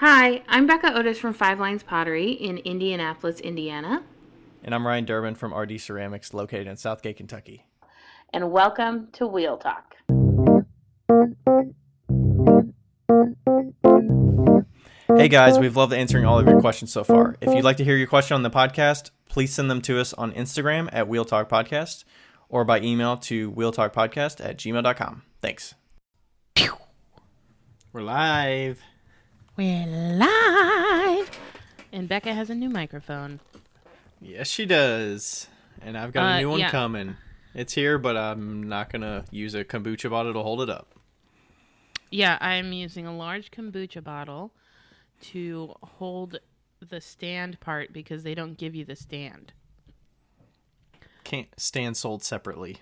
Hi, I'm Becca Otis from Five Lines Pottery in Indianapolis, Indiana. And I'm Ryan Durbin from RD Ceramics, located in Southgate, Kentucky. And welcome to Wheel Talk. Hey guys, we've loved answering all of your questions so far. If you'd like to hear your question on the podcast, please send them to us on Instagram at Wheel Talk Podcast or by email to wheeltalkpodcast@gmail.com. Thanks. We're live. We're live! And Becca has a new microphone. Yes, she does. And I've got a new one yeah. coming. It's here, but I'm not going to use a kombucha bottle to hold it up. Yeah, I'm using a large kombucha bottle to hold the stand part because they don't give you the stand. Can't stand sold separately.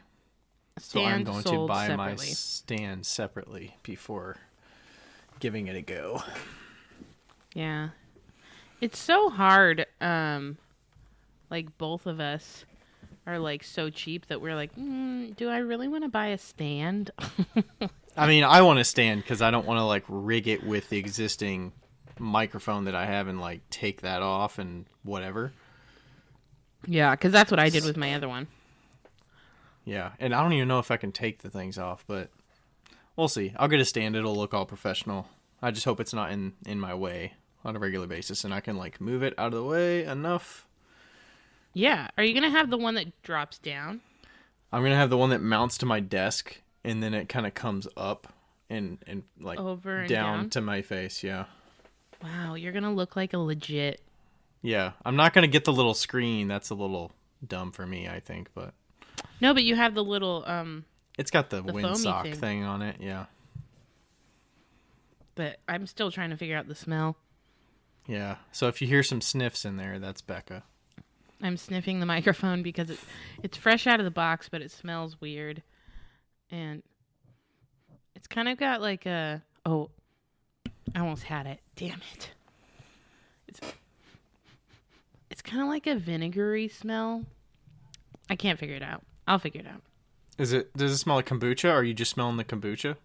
So Stand I'm going to buy separately. my stand separately before giving it a go. Yeah. It's so hard. Like both of us are like so cheap that we're like, do I really want to buy a stand? I mean, I want to stand because I don't want to like rig it with the existing microphone that I have and like take that off and whatever. Yeah, because that's what I did with my other one. Yeah, and I don't even know if I can take the things off, but we'll see. I'll get a stand. It'll look all professional. I just hope it's not in my way on a regular basis and I can like move it out of the way enough. Yeah. Are you going to have the one that drops down? I'm going to have the one that mounts to my desk and then it kind of comes up and like over and down to my face. Yeah. Wow, you're going to look like a legit. Yeah. I'm not going to get the little screen. That's a little dumb for me, I think, but. No, but you have the little It's got the windsock thing. thing on it, yeah. But I'm still trying to figure out the smell. Yeah. So if you hear some sniffs in there, that's Becca. I'm sniffing the microphone because it's fresh out of the box, but it smells weird. And it's kind of got like a... Oh, I almost had it. Damn it. It's kind of like a vinegary smell. I can't figure it out. I'll figure it out. Does it smell like kombucha, or are you just smelling the kombucha?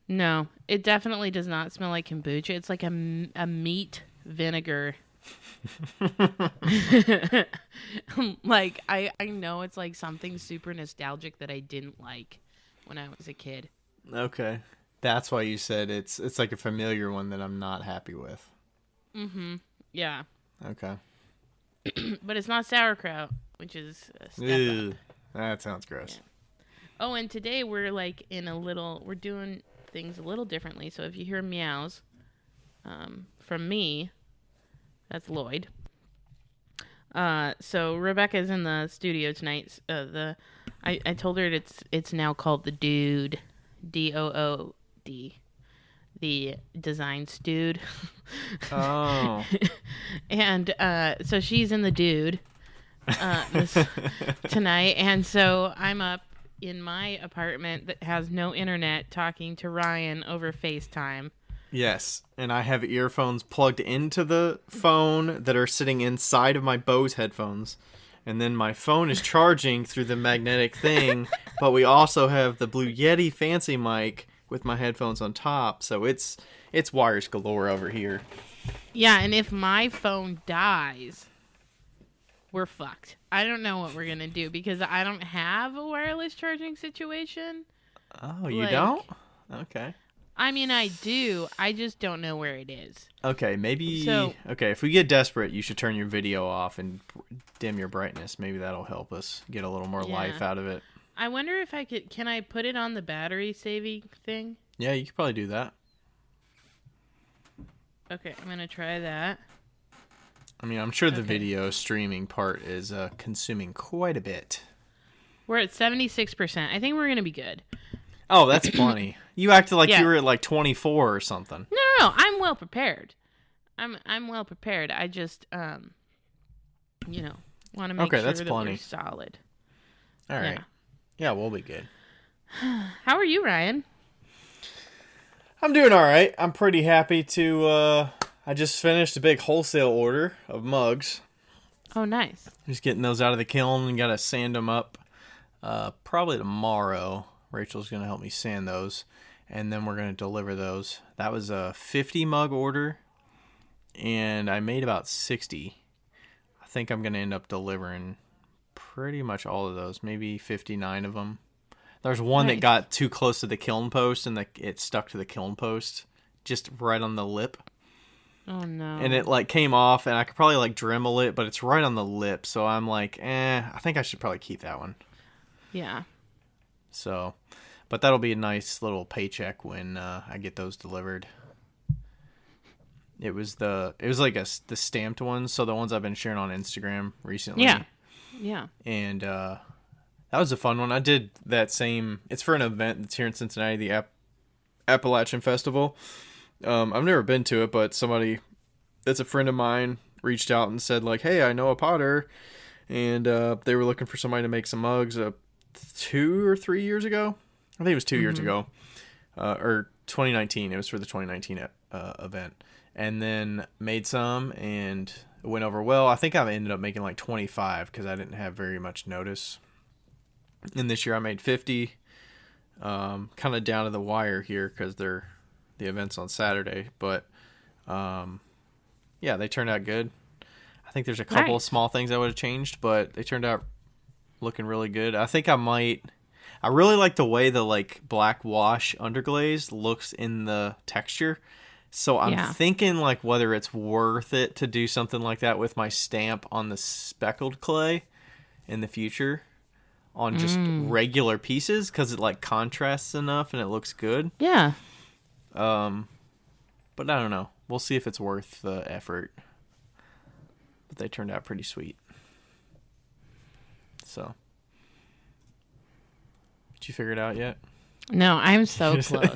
No, it definitely does not smell like kombucha. It's like a meat vinegar. Like, I know it's like something super nostalgic that I didn't like when I was a kid. Okay. That's why you said it's like a familiar one that I'm not happy with. Mm-hmm. Yeah. Okay. But it's not sauerkraut, which is a step up. That sounds gross. Yeah. Oh, and today we're like we're doing things a little differently. So if you hear meows from me, that's Lloyd. So Rebecca's in the studio tonight. I told her it's now called the Dude, DOOD, the design stewed. Oh. And so she's in the Dude tonight, and so I'm up in my apartment that has no internet talking to Ryan over FaceTime. Yes, and I have earphones plugged into the phone that are sitting inside of my Bose headphones. And then my phone is charging through the magnetic thing, but we also have the Blue Yeti fancy mic with my headphones on top. So it's wires galore over here. Yeah, and if my phone dies, we're fucked. I don't know what we're going to do because I don't have a wireless charging situation. Oh, you don't? Okay. I mean, I do. I just don't know where it is. Okay, okay, if we get desperate, you should turn your video off and dim your brightness. Maybe that'll help us get a little more life out of it. I wonder if can I put it on the battery saving thing? Yeah, you could probably do that. Okay, I'm going to try that. I mean, I'm sure the video streaming part is consuming quite a bit. We're at 76%. I think we're going to be good. Oh, that's plenty. You acted like you were at like 24 or something. No. I'm well prepared. I'm well prepared. I just, want to make sure that's that plenty. we're solid. All right. Yeah, we'll be good. How are you, Ryan? I'm doing all right. I'm pretty happy to, I just finished a big wholesale order of mugs. Oh, nice. Just getting those out of the kiln and got to sand them up probably tomorrow. Rachel's going to help me sand those. and then we're going to deliver those. That was a 50 mug order, and I made about 60. I think I'm going to end up delivering pretty much all of those, maybe 59 of them. There's one that got too close to the kiln post, and it stuck to the kiln post just right on the lip. Oh, no. And it, like, came off, and I could probably, like, Dremel it, but it's right on the lip, so I'm like, I think I should probably keep that one. Yeah. So, but that'll be a nice little paycheck when I get those delivered. It was like the stamped ones, so the ones I've been sharing on Instagram recently. Yeah. And that was a fun one. I did that same. It's for an event that's here in Cincinnati, the Appalachian Festival. I've never been to it, but somebody that's a friend of mine reached out and said, like, hey, I know a potter, and they were looking for somebody to make some mugs 2 or 3 years ago. I think it was 2 years ago, or 2019. It was for the 2019 event, and then made some, and it went over well. I think I ended up making like 25 because I didn't have very much notice. And this year I made 50, kind of down to the wire here because the event's on Saturday, but yeah, they turned out good. I think there's a couple of small things I would have changed, but they turned out looking really good. I think I really like the way the like black wash underglaze looks in the texture. So I'm thinking like whether it's worth it to do something like that with my stamp on the speckled clay in the future on just regular pieces, because it like contrasts enough and it looks good. Yeah. But I don't know. We'll see if it's worth the effort. But they turned out pretty sweet. So, did you figure it out yet? No, I'm so close.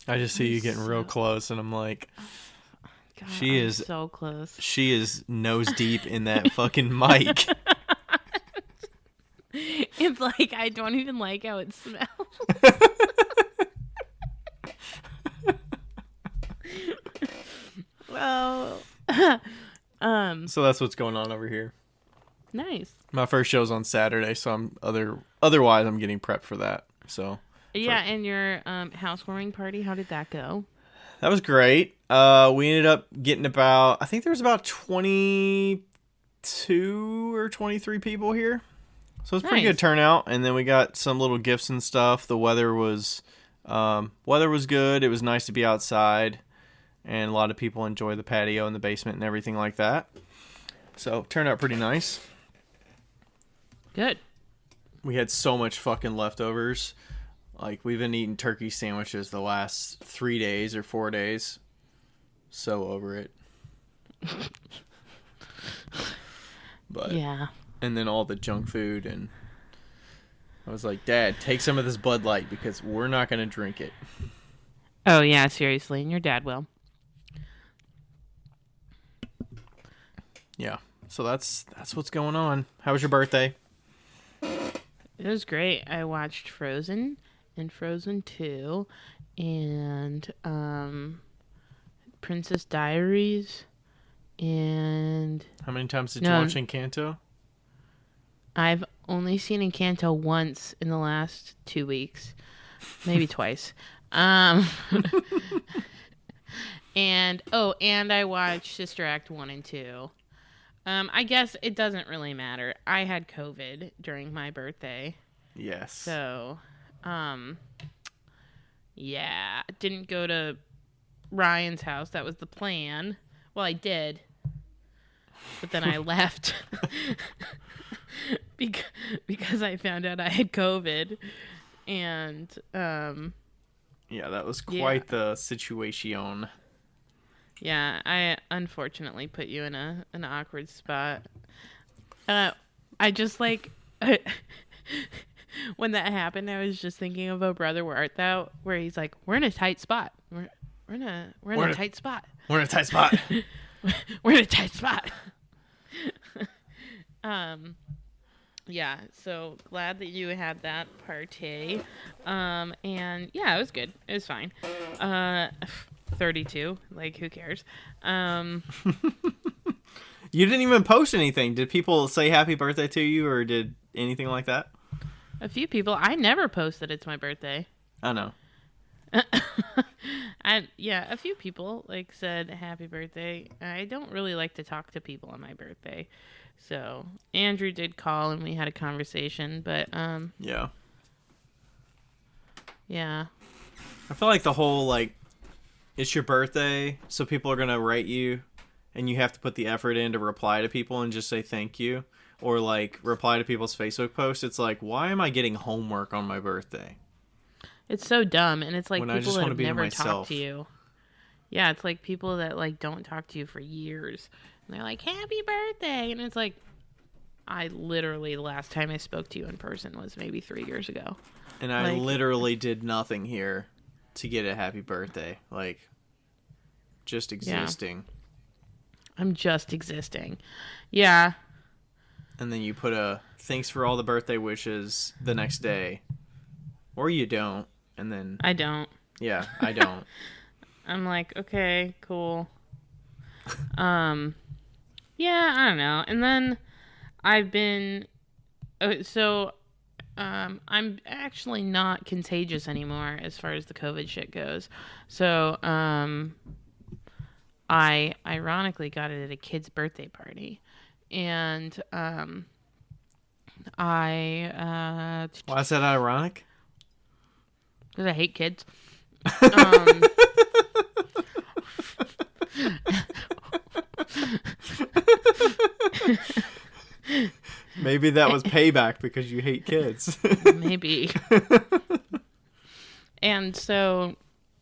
I just see you getting real close, and I'm like, God, she I'm is so close. She is nose deep in that fucking mic. It's like I don't even like how it smells. Well, so that's what's going on over here. Nice. My first show's on Saturday, so otherwise I'm getting prepped for that. So yeah, and your housewarming party, how did that go? That was great. We ended up getting I think there was about 22 or 23 people here. So it's pretty good turnout. And then we got some little gifts and stuff. The weather was good. It was nice to be outside. And a lot of people enjoy the patio and the basement and everything like that. So it turned out pretty nice. Good. We had so much fucking leftovers. Like, we've been eating turkey sandwiches the last 3 days or 4 days. So over it. But yeah. And then all the junk food, and I was like, Dad, take some of this Bud Light because we're not going to drink it. Oh, yeah, seriously. And your dad will. Yeah. So that's what's going on. How was your birthday? It was great. I watched Frozen and Frozen 2 and Princess Diaries and... How many times did you watch Encanto? I've only seen Encanto once in the last 2 weeks. Maybe twice. And I watched Sister Act 1 and 2. I guess it doesn't really matter. I had COVID during my birthday. Yes. So, yeah. Didn't go to Ryan's house. That was the plan. Well, I did. But then I left. because I found out I had COVID. And, yeah, that was quite the situation. Yeah, I unfortunately put you in an awkward spot. I just like when that happened, I was just thinking of "Oh Brother, Where Art Thou?" where he's like, "We're in a tight spot. We're in a tight spot. We're in a tight spot. We're in a tight spot." Yeah, so glad that you had that party. And yeah, it was good. It was fine. 32, like who cares? You didn't even post anything. Did people say happy birthday to you or did anything like that? A few people. I never post that it's my birthday. I know. A few people like said happy birthday. I don't really like to talk to people on my birthday. So Andrew did call and we had a conversation, but yeah. Yeah. I feel like the whole like it's your birthday, so people are gonna write you and you have to put the effort in to reply to people and just say thank you. Or like reply to people's Facebook posts. It's like, why am I getting homework on my birthday? It's so dumb, and it's like when people that have never talked to you. Yeah, it's like people that like don't talk to you for years. And they're like, happy birthday. And it's like, I literally, the last time I spoke to you in person was maybe 3 years ago. And I literally did nothing here to get a happy birthday. Like, just existing. Yeah. I'm just existing. Yeah. And then you put a thanks for all the birthday wishes the next day. Or you don't. And then I don't. Yeah, I don't. I'm like, okay, cool. Yeah, I don't know. And then I've been I'm actually not contagious anymore as far as the COVID shit goes. So, I ironically got it at a kid's birthday party. And why is that ironic? Because I hate kids. Maybe that was payback because you hate kids. Maybe. And so,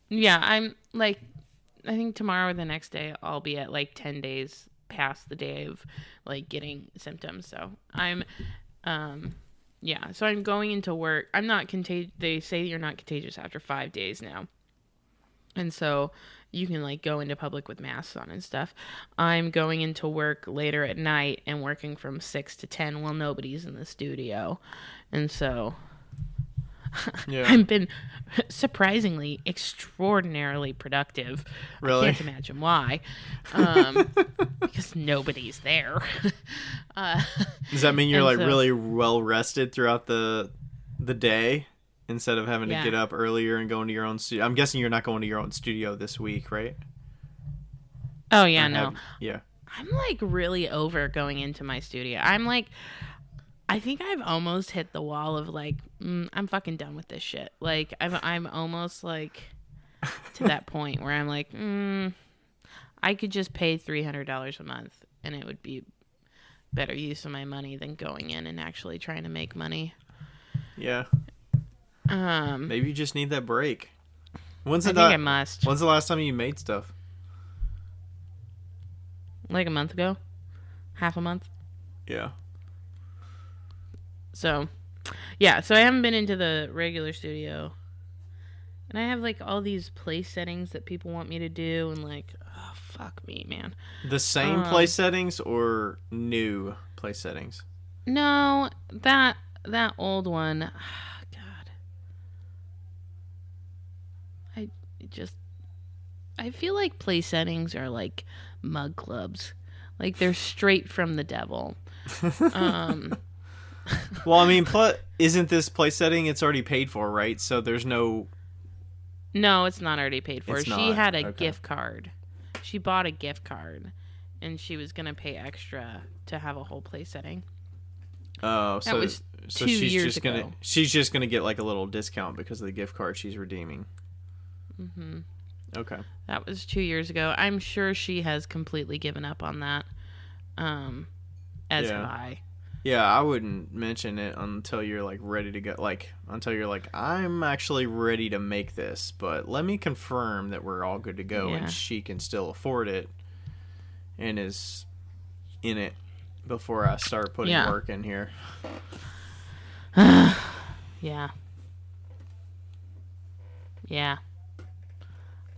yeah, I'm like, I think tomorrow or the next day I'll be at like 10 days past the day of like getting symptoms. So I'm so I'm going into work. I'm not contagious. They say you're not contagious after 5 days now, and so you can like go into public with masks on and stuff. I'm going into work later at night and working from 6 to 10 while nobody's in the studio, and so yeah. I've been surprisingly extraordinarily productive. Really? I can't imagine why. Because nobody's there. Does that mean you're like really well rested throughout the day instead of having to get up earlier and go into your own studio? I'm guessing you're not going to your own studio this week, right? Oh, yeah, no. Yeah. I'm like really over going into my studio. I'm like, I think I've almost hit the wall of like, I'm fucking done with this shit. Like, I'm almost like to that point where I'm like, I could just pay $300 a month and it would be better use of my money than going in and actually trying to make money. Yeah. Maybe you just need that break. I think I must. When's the last time you made stuff? Like a month ago. Half a month. Yeah. So, yeah. So I haven't been into the regular studio. And I have like all these place settings that people want me to do. And like, oh, fuck me, man. The same place settings or new place settings? No, that old one. God. I feel like place settings are like mug clubs. Like they're straight from the devil. Well, I mean, isn't this place setting, it's already paid for, right? So there's no... No, it's not already paid for. She had a okay. gift card. She bought a gift card, and she was going to pay extra to have a whole place setting. Oh, that was 2 years ago. She's just gonna get like a little discount because of the gift card she's redeeming. Mm-hmm. Okay. That was 2 years ago. I'm sure she has completely given up on that. As have I. Yeah, I wouldn't mention it until you're like ready to go. Like until you're like, I'm actually ready to make this, but let me confirm that we're all good to go and she can still afford it and is in it before I start putting work in here. Yeah. Yeah.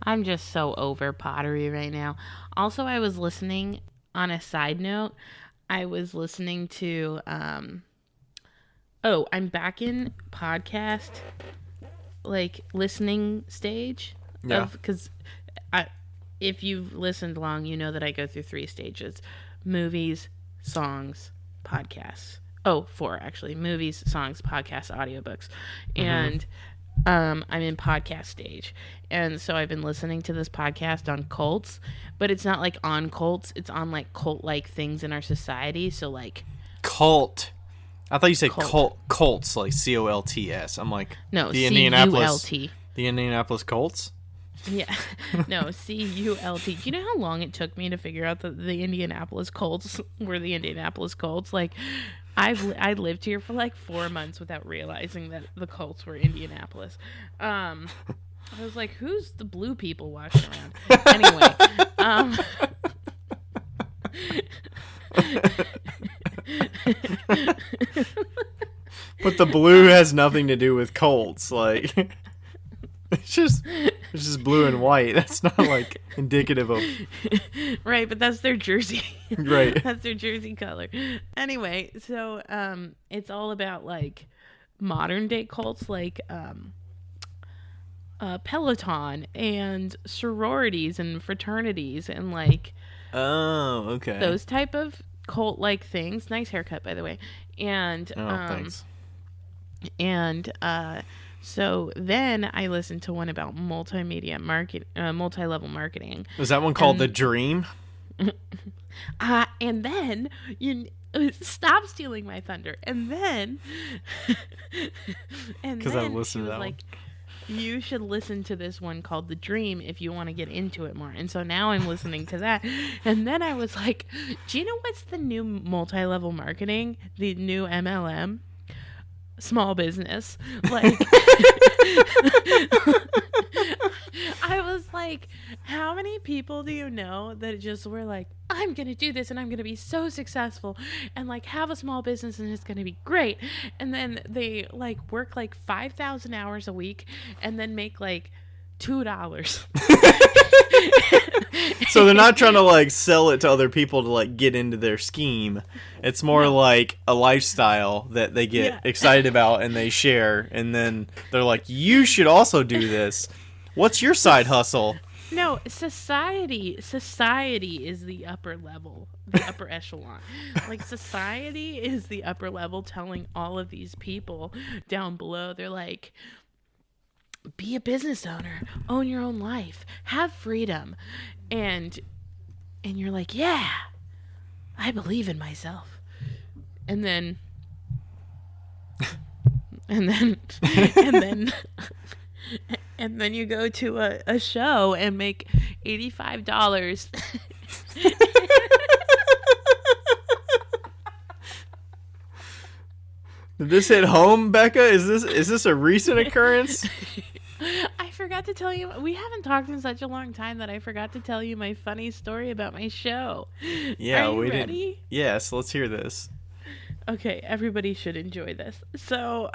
I'm just so over pottery right now. Also, I was listening, on a side note, I was listening to, I'm back in podcast, like, listening stage. Yeah. Because if you've listened long, you know that I go through 3 stages. movies, songs, podcasts. Oh, 4 actually. Movies, songs, podcasts, audiobooks. And I'm in podcast stage. And so I've been listening to this podcast on cults, but it's not like on cults. It's on like cult-like things in our society. So like Cult. I thought you said Cult. Colts, like Colts. I'm like, no, the C-U-L-T. The Indianapolis Colts? Yeah. No, C-U-L-T. Do you know how long it took me to figure out that the Indianapolis Colts were the Indianapolis Colts? Like, I lived here for like 4 months without realizing that the Colts were Indianapolis. I was like, who's the blue people walking around? Anyway. But the blue has nothing to do with Colts. Like, it's just blue and white. That's not like indicative of. Right, but that's their jersey. Right. That's their jersey color. Anyway, so it's all about like modern day cults, like Peloton and sororities and fraternities and like Oh, okay. those type of cult like things. Nice haircut, by the way. And thanks. And so then I listened to one about multimedia market, multi-level marketing. Was that one called The Dream? And then you stop stealing my thunder. And then, Because I listened to that like, you should listen to this one called The Dream if you want to get into it more. And so now I'm listening to that. And then I was like, do you know what's the new multi-level marketing? The new MLM? Small business. Like, I was like, how many people do you know that just were like, I'm going to do this and I'm going to be so successful and like have a small business and it's going to be great. And then they like work like 5,000 hours a week and then make like $2. So they're not trying to like sell it to other people to like get into their scheme. It's more like a lifestyle that they get excited about and they share, and then they're like, you should also do this. What's your side hustle? No, society is the upper level, the upper echelon. Like, society is the upper level telling all of these people down below, they're like, be a business owner, own your own life, have freedom. And you're like, yeah, I believe in myself. And then and then you go to a show and make $85. Did this hit home, Becca? Is this a recent occurrence? I forgot to tell you, we haven't talked in such a long time that I forgot to tell you my funny story about my show. Yeah, Are you we ready? didn't. Yes, let's hear this. Okay, everybody should enjoy this. So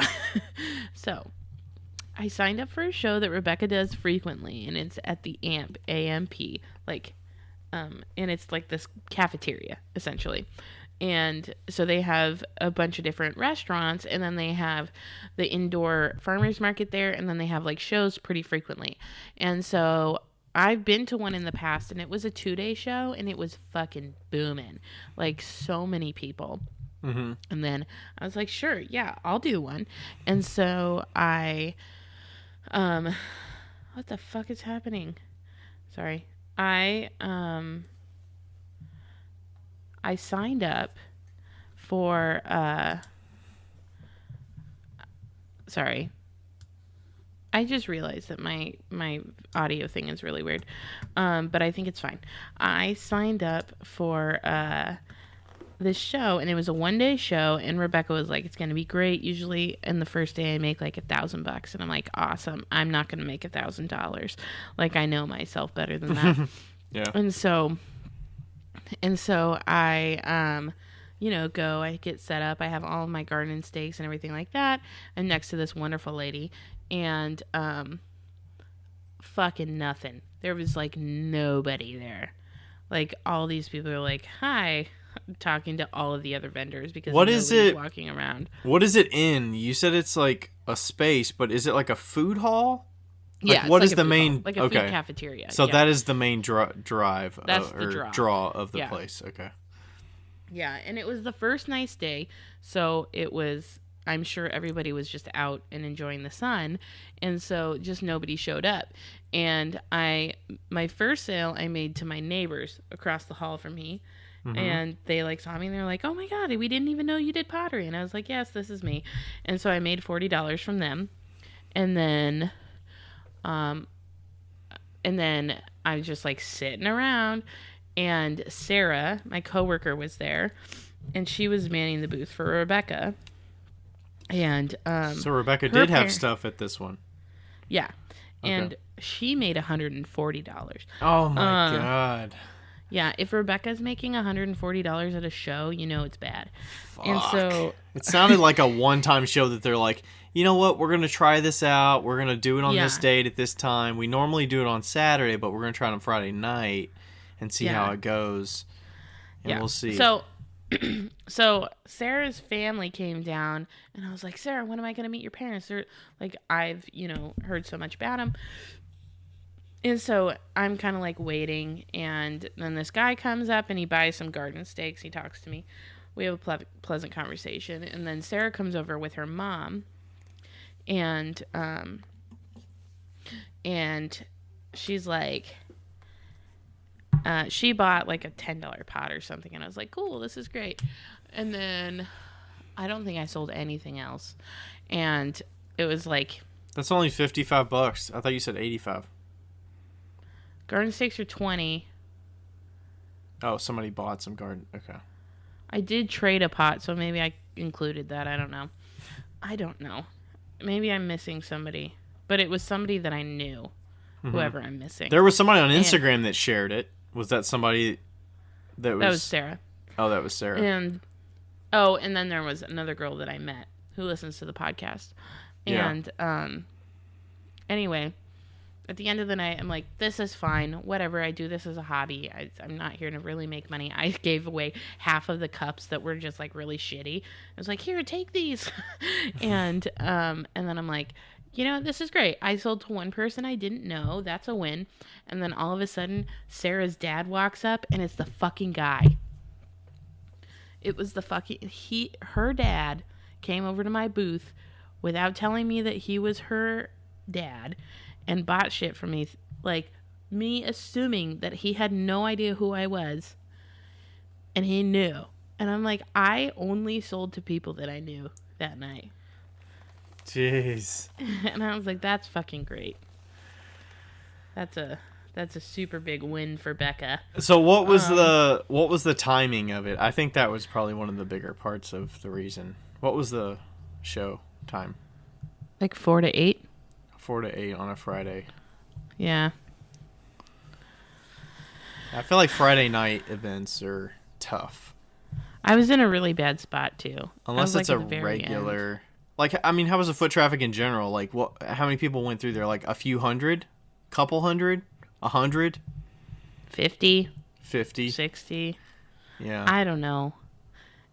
I signed up for a show that Rebecca does frequently, and it's at the AMP, like, and it's like this cafeteria, essentially. And so they have a bunch of different restaurants, and then they have the indoor farmers market there, and then they have like shows pretty frequently. And so I've been to one in the past, and it was a 2-day show, and it was fucking booming. Like, so many people. Mm-hmm. And then I was like, sure, yeah, I'll do one. And so I, what the fuck is happening? Sorry. I signed up for, sorry. I just realized that my audio thing is really weird. But I think it's fine. I signed up for, this show, and it was a 1-day show, and Rebecca was like, it's going to be great. Usually in the first day I make like $1,000, and I'm like, awesome. I'm not going to make $1,000. Like, I know myself better than that. Yeah. And so I, go, I get set up. I have all of my garden stakes and everything like that. I'm next to this wonderful lady, and, fucking nothing. There was like nobody there. Like, all these people are like, hi, talking to all of the other vendors because nobody's walking around. What is it in? You said it's like a space, but is it like a food hall? Like, Yeah, what like is the main hall, like a food cafeteria? So yeah. that is the main drive That's the or draw of the Yeah. place. Okay. Yeah, and it was the first nice day, so it was. I'm sure everybody was just out and enjoying the sun, and so just nobody showed up. And my first sale I made to my neighbors across the hall from me, and they like saw me and they're like, "Oh my god, we didn't even know you did pottery." And I was like, "Yes, this is me." And so I made $40 from them, and then, um, I was just like sitting around, and Sarah, my coworker, was there, and she was manning the booth for Rebecca. And So Rebecca did have stuff at this one. Yeah, Okay. and she made $140. Oh my god. Yeah, if Rebecca's making $140 at a show, you know it's bad. Fuck. And so it sounded like a one-time show that they're like, you know what, we're gonna try this out. We're gonna do it on this date at this time. We normally do it on Saturday, but we're gonna try it on Friday night and see how it goes. And we'll see. So Sarah's family came down, and I was like, Sarah, when am I going to meet your parents? They're like, I've, heard so much about them. And so I'm kind of like waiting, and then this guy comes up and he buys some garden steaks. He talks to me. We have a pleasant conversation, and then Sarah comes over with her mom, and she's like, she bought like a $10 pot or something, and I was like, cool, this is great. And then I don't think I sold anything else, and it was like, that's only $55. I thought you said 85. Garden steaks are 20. Oh, somebody bought some garden. Okay. I did trade a pot, so maybe I included that. I don't know. Maybe I'm missing somebody, but it was somebody that I knew. Whoever I'm missing. There was somebody on Instagram that shared it. Was that somebody that was Sarah. Oh, that was Sarah. And then there was another girl that I met who listens to the podcast. And anyway, at the end of the night, I'm like, this is fine. Whatever, I do this as a hobby. I'm not here to really make money. I gave away half of the cups that were just like really shitty. I was like, here, take these. and then I'm like, this is great. I sold to one person I didn't know. That's a win. And then all of a sudden, Sarah's dad walks up, and it's the fucking guy. It was her dad came over to my booth without telling me that he was her dad and bought shit from me. Like, me assuming that he had no idea who I was, and he knew. And I'm like, I only sold to people that I knew that night. Jeez. And I was like, that's fucking great. That's a super big win for Becca. So what was the timing of it? I think that was probably one of the bigger parts of the reason. What was the show time? Like 4 to 8. 4 to 8 on a Friday. Yeah. I feel like Friday night events are tough. I was in a really bad spot too. Unless it's a regular end. Like, I mean, how was the foot traffic in general? Like, how many people went through there? Like, a few hundred? Couple hundred? 100? 50? 50? 60? Yeah. I don't know.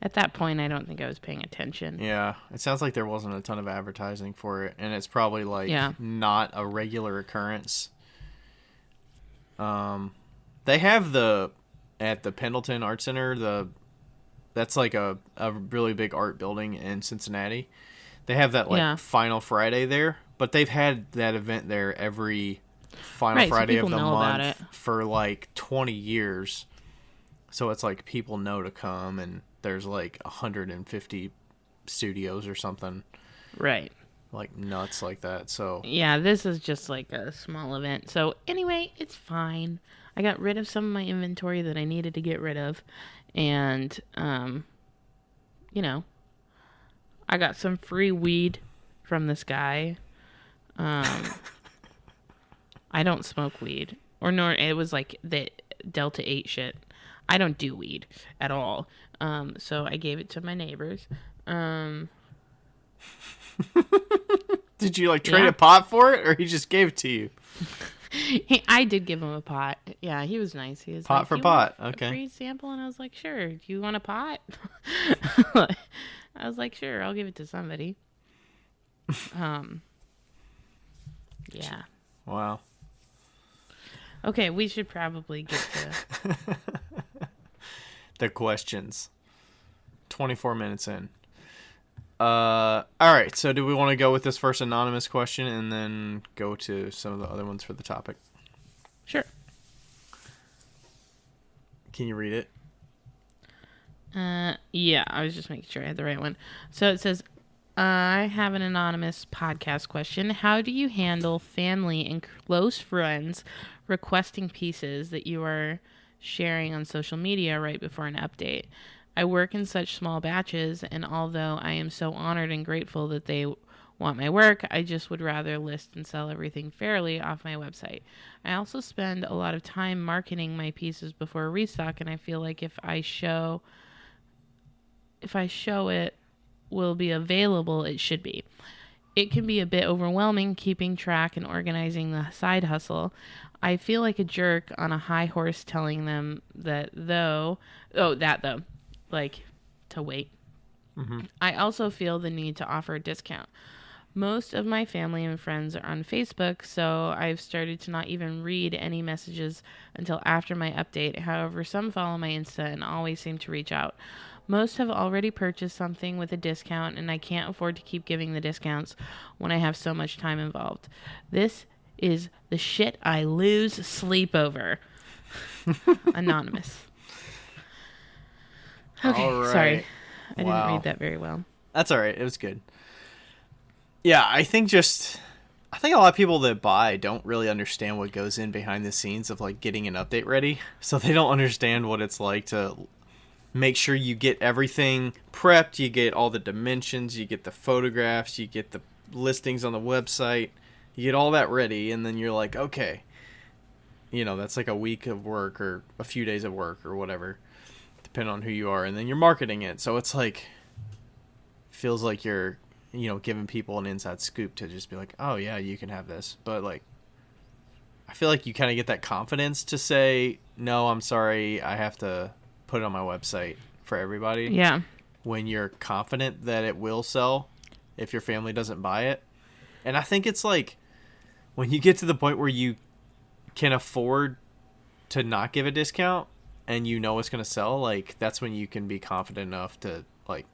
At that point, I don't think I was paying attention. Yeah. It sounds like there wasn't a ton of advertising for it, and it's probably, like, not a regular occurrence. They have at the Pendleton Art Center, that's, like, a really big art building in Cincinnati. They have that, like, Final Friday there, but they've had that event there every Final Friday of the month for, like, 20 years. So it's, like, people know to come, and there's, like, 150 studios or something. Right. Like, nuts like that, so... Yeah, this is just, like, a small event. So, anyway, it's fine. I got rid of some of my inventory that I needed to get rid of, and, I got some free weed from this guy. I don't smoke weed. It was like the Delta 8 shit. I don't do weed at all. So I gave it to my neighbors. Did you, like, trade a pot for it, or he just gave it to you? I did give him a pot. Yeah, he was nice. He was pot like, for pot. Okay. A free sample, and I was like, sure. Do you want a pot? I was like, sure. I'll give it to somebody. Yeah. Wow. Okay, we should probably get to the questions. 24 minutes in. All right. So do we want to go with this first anonymous question and then go to some of the other ones for the topic? Sure. Can you read it? Yeah, I was just making sure I had the right one. So it says, I have an anonymous podcast question. How do you handle family and close friends requesting pieces that you are sharing on social media right before an update? I work in such small batches, and although I am so honored and grateful that they want my work, I just would rather list and sell everything fairly off my website. I also spend a lot of time marketing my pieces before restock, and I feel like if I show it will be available, it should be. It can be a bit overwhelming keeping track and organizing the side hustle. I feel like a jerk on a high horse telling them that like to wait. Mm-hmm. I also feel the need to offer a discount. Most of my family and friends are on Facebook, so I've started to not even read any messages until after my update. However, some follow my Insta and always seem to reach out. Most have already purchased something with a discount, and I can't afford to keep giving the discounts when I have so much time involved. This is the shit I lose sleep over. Anonymous. Okay, All right. sorry. I Wow. didn't read that very well. That's all right. It was good. Yeah, I think a lot of people that buy don't really understand what goes in behind the scenes of like getting an update ready. So they don't understand what it's like to make sure you get everything prepped, you get all the dimensions, you get the photographs, you get the listings on the website, you get all that ready, and then you're like, okay, that's like a week of work or a few days of work or whatever, depending on who you are, and then you're marketing it. So it's like, feels like you're, giving people an inside scoop to just be like, oh yeah, you can have this. But like, I feel like you kind of get that confidence to say, no, I'm sorry, I have to put it on my website for everybody. Yeah. When you're confident that it will sell if your family doesn't buy it. And I think it's like when you get to the point where you can afford to not give a discount and it's going to sell, like that's when you can be confident enough to like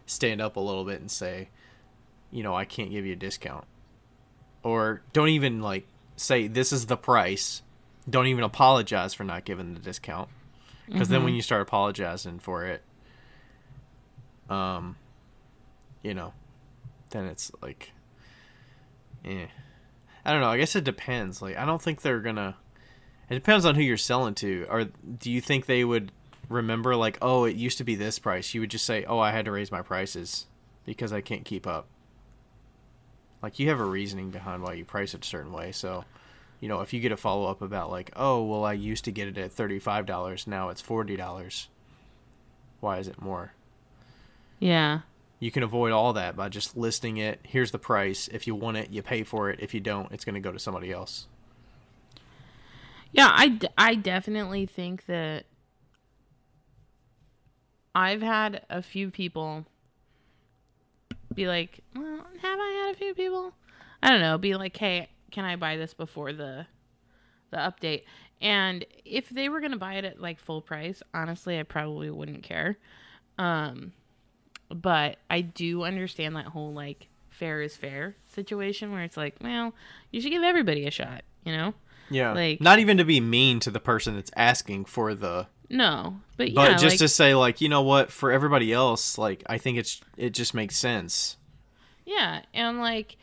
stand up a little bit and say, I can't give you a discount. Or don't even like say this is the price. Don't even apologize for not giving the discount. Because then when you start apologizing for it, then it's like, I don't know. I guess it depends. Like, I don't think they're gonna. It depends on who you're selling to. Or do you think they would remember like, oh, it used to be this price? You would just say, oh, I had to raise my prices because I can't keep up. Like, you have a reasoning behind why you price it a certain way. So, if you get a follow-up about like, oh, well, I used to get it at $35, now it's $40. Why is it more? Yeah. You can avoid all that by just listing it. Here's the price. If you want it, you pay for it. If you don't, it's going to go to somebody else. Yeah, I definitely think that I've had a few people be like, well, have I had a few people? I don't know, be like, hey, can I buy this before the update? And if they were going to buy it at like full price, honestly, I probably wouldn't care. But I do understand that whole like fair is fair situation where it's like, well, you should give everybody a shot, Yeah. Like, not even to be mean to the person that's asking for the. No, but yeah, but just to say like, you know what, for everybody else, like I think it just makes sense. Yeah, and like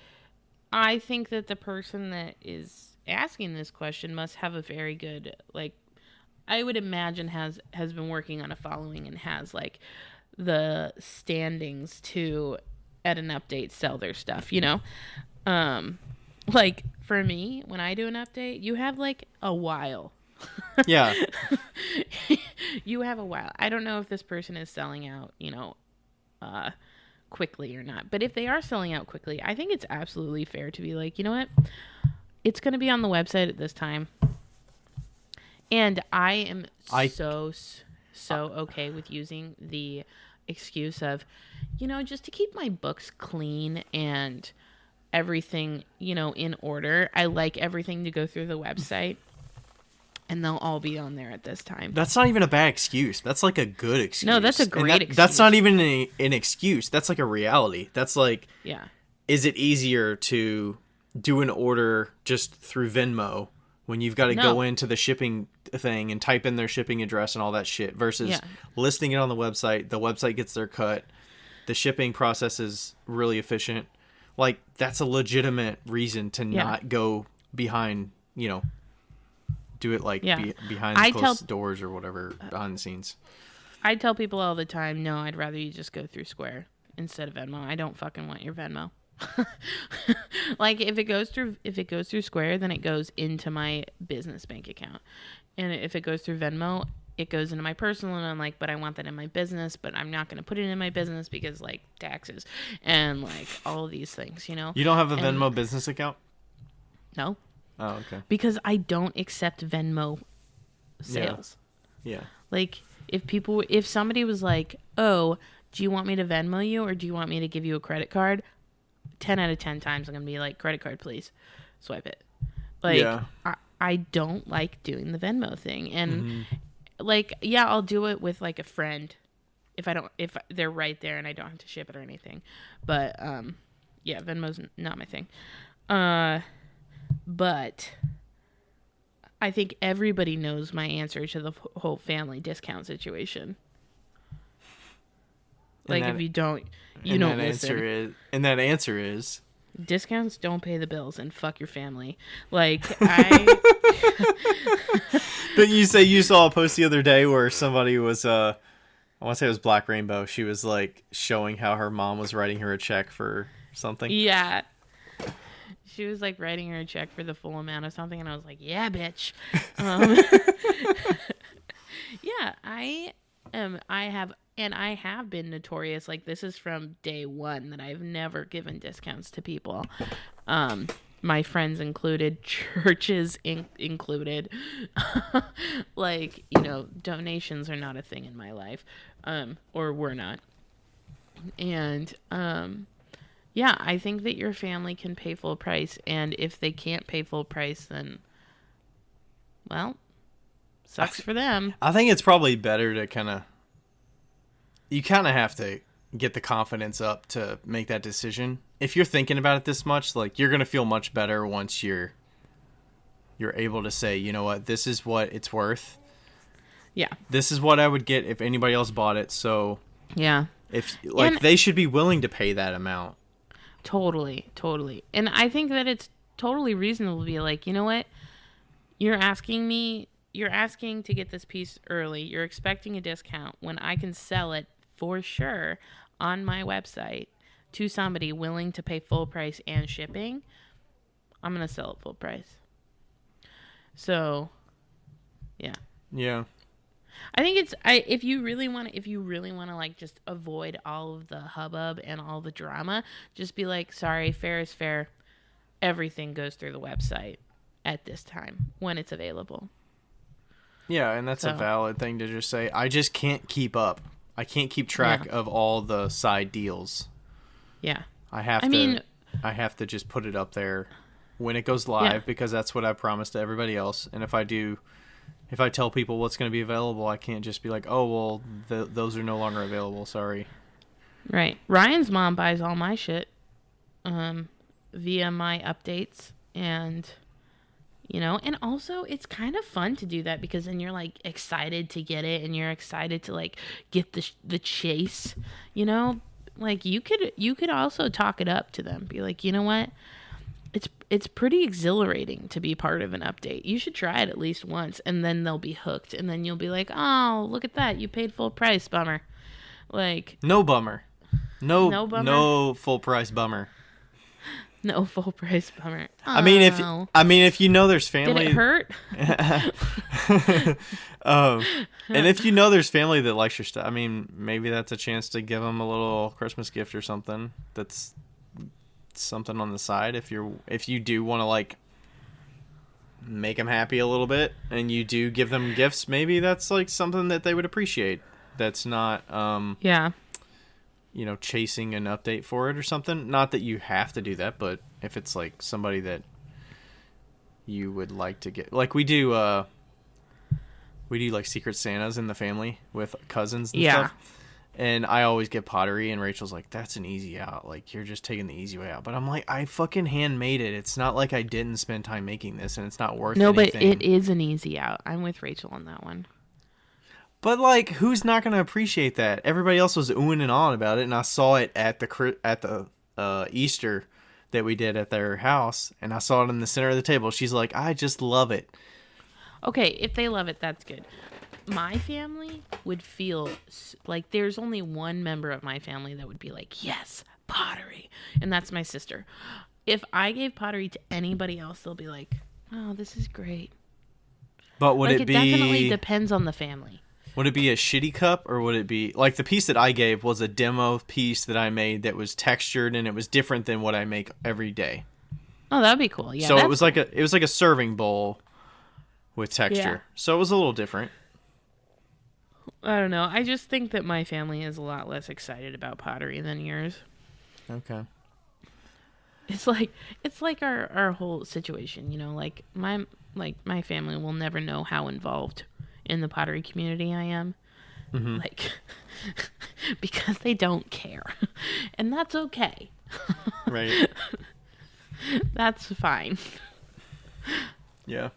I think that the person that is asking this question must have a very good, like, I would imagine has been working on a following and has like the standings to at an update sell their stuff, like for me, when I do an update, you have like a while. Yeah. You have a while. I don't know if this person is selling out, quickly or not. But if they are selling out quickly, I think it's absolutely fair to be like, you know what? It's going to be on the website at this time. And I am so okay with using the excuse of, just to keep my books clean and everything, in order. I like everything to go through the website. and they'll all be on there at this time. That's not even a bad excuse. That's like a good excuse. No, that's a great excuse. That's not even an excuse. That's like a reality. That's like, yeah. Is it easier to do an order just through Venmo when you've got to go into the shipping thing and type in their shipping address and all that shit versus listing it on the website gets their cut, the shipping process is really efficient. Like, that's a legitimate reason to not go behind, do it like behind closed doors or whatever, behind the scenes. I tell people all the time, no, I'd rather you just go through Square instead of Venmo. I don't fucking want your Venmo. Like, if it goes through Square, then it goes into my business bank account. And if it goes through Venmo, it goes into my personal, and I'm like, but I want that in my business, but I'm not going to put it in my business because, like, taxes and, like, all of these things, You don't have a Venmo business account? No. Oh, okay. Because I don't accept Venmo sales. Yeah. Like, if somebody was like, oh, do you want me to Venmo you or do you want me to give you a credit card? 10 out of 10 times I'm going to be like, credit card, please. Swipe it. Like, I don't like doing the Venmo thing. And, like, I'll do it with, like, a friend if they're right there and I don't have to ship it or anything. But, Venmo's not my thing. But I think everybody knows my answer to the whole family discount situation. Like, if you don't, you don't listen. And that answer is... discounts don't pay the bills and fuck your family. Like, But you say you saw a post the other day where somebody was, I want to say it was Black Rainbow. She was, like, showing how her mom was writing her a check for something. Yeah. She was, like, writing her a check for the full amount of something, and I was like, yeah, bitch. Yeah, I have been notorious. Like, this is from day one that I've never given discounts to people. My friends included, churches included. Like, donations are not a thing in my life. Or were not. And, I think that your family can pay full price. And if they can't pay full price, then, well, sucks for them. I think it's probably better to you kind of have to get the confidence up to make that decision. If you're thinking about it this much, like, you're going to feel much better once you're able to say, you know what, this is what it's worth. Yeah. This is what I would get if anybody else bought it. So yeah, they should be willing to pay that amount. Totally. And I think that it's totally reasonable to be like, you know what? You're asking to get this piece early. You're expecting a discount when I can sell it for sure on my website to somebody willing to pay full price and shipping. I'm going to sell it full price. So, yeah. Yeah. I think if you really want to like just avoid all of the hubbub and all the drama, just be like, sorry, fair is fair. Everything goes through the website at this time when it's available. Yeah, and that's a valid thing to just say. I just can't keep up. I can't keep track of all the side deals. Yeah. I have to just put it up there when it goes live because that's what I promised to everybody else. And if I tell people what's going to be available, I can't just be like, oh, well, those are no longer available. Sorry. Right. Ryan's mom buys all my shit via my updates. And, and also it's kind of fun to do that because then you're, like, excited to get it and you're excited to, like, get the chase, Like, you could also talk it up to them. Be like, you know what? It's pretty exhilarating to be part of an update. You should try it at least once, and then they'll be hooked. And then you'll be like, oh, look at that. You paid full price. Bummer. Like, no bummer. No bummer? No full price bummer. No full price bummer. Oh. I mean, if you know there's family. Did it hurt? And if you know there's family that likes your stuff, I mean, maybe that's a chance to give them a little Christmas gift or something. That's something on the side. If you do want to, like, make them happy a little bit, and you do give them gifts, maybe that's, like, something that they would appreciate. That's not chasing an update for it or something. Not that you have to do that, but if it's, like, somebody that you would like to get, like, we do we do like Secret Santas in the family with cousins and Yeah. stuff. And I always get pottery, and Rachel's like, that's an easy out. Like, you're just taking the easy way out. But I'm like, I fucking handmade it. It's not like I didn't spend time making this, and it's not worth No, anything. but it is an easy out. I'm with Rachel on that one. But, like, who's not going to appreciate that? Everybody else was oohing and ahhing about it, and I saw it at the Easter that we did at their house, and I saw it in the center of the table. She's like, I just love it. Okay, if they love it, that's good. My family would feel like there's only one member of my family that would be like, yes, pottery. And that's my sister. If I gave pottery to anybody else, they'll be like, oh, this is great. But would like, it be... It definitely depends on the family. Would it be a shitty cup, or would it be... Like, the piece that I gave was a demo piece that I made that was textured, and it was different than what I make every day. Oh, that'd be cool. Yeah. So it was like a serving bowl with texture. Yeah. So it was a little different. I don't know. I just think that my family is a lot less excited about pottery than yours. Okay. It's like our whole situation, you know, like my family will never know how involved in the pottery community I am. Mm-hmm. Like because they don't care. And that's okay. Right. That's fine. Yeah.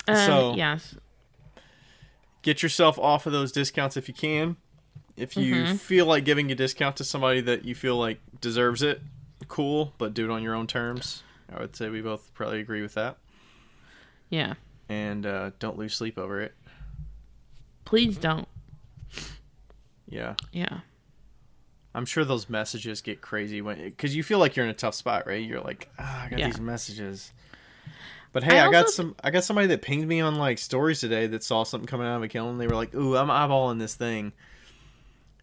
So yes. Get yourself off of those discounts if you can. If you feel like giving a discount to somebody that you feel like deserves it, cool, but do it on your own terms. I would say we both probably agree with that. Yeah. And don't lose sleep over it. Please don't. Yeah. Yeah. I'm sure those messages get crazy because you feel like you're in a tough spot, right? You're like, I got these messages. But hey, I got somebody that pinged me on like stories today that saw something coming out of a kiln. And they were like, "Ooh, I'm eyeballing this thing,"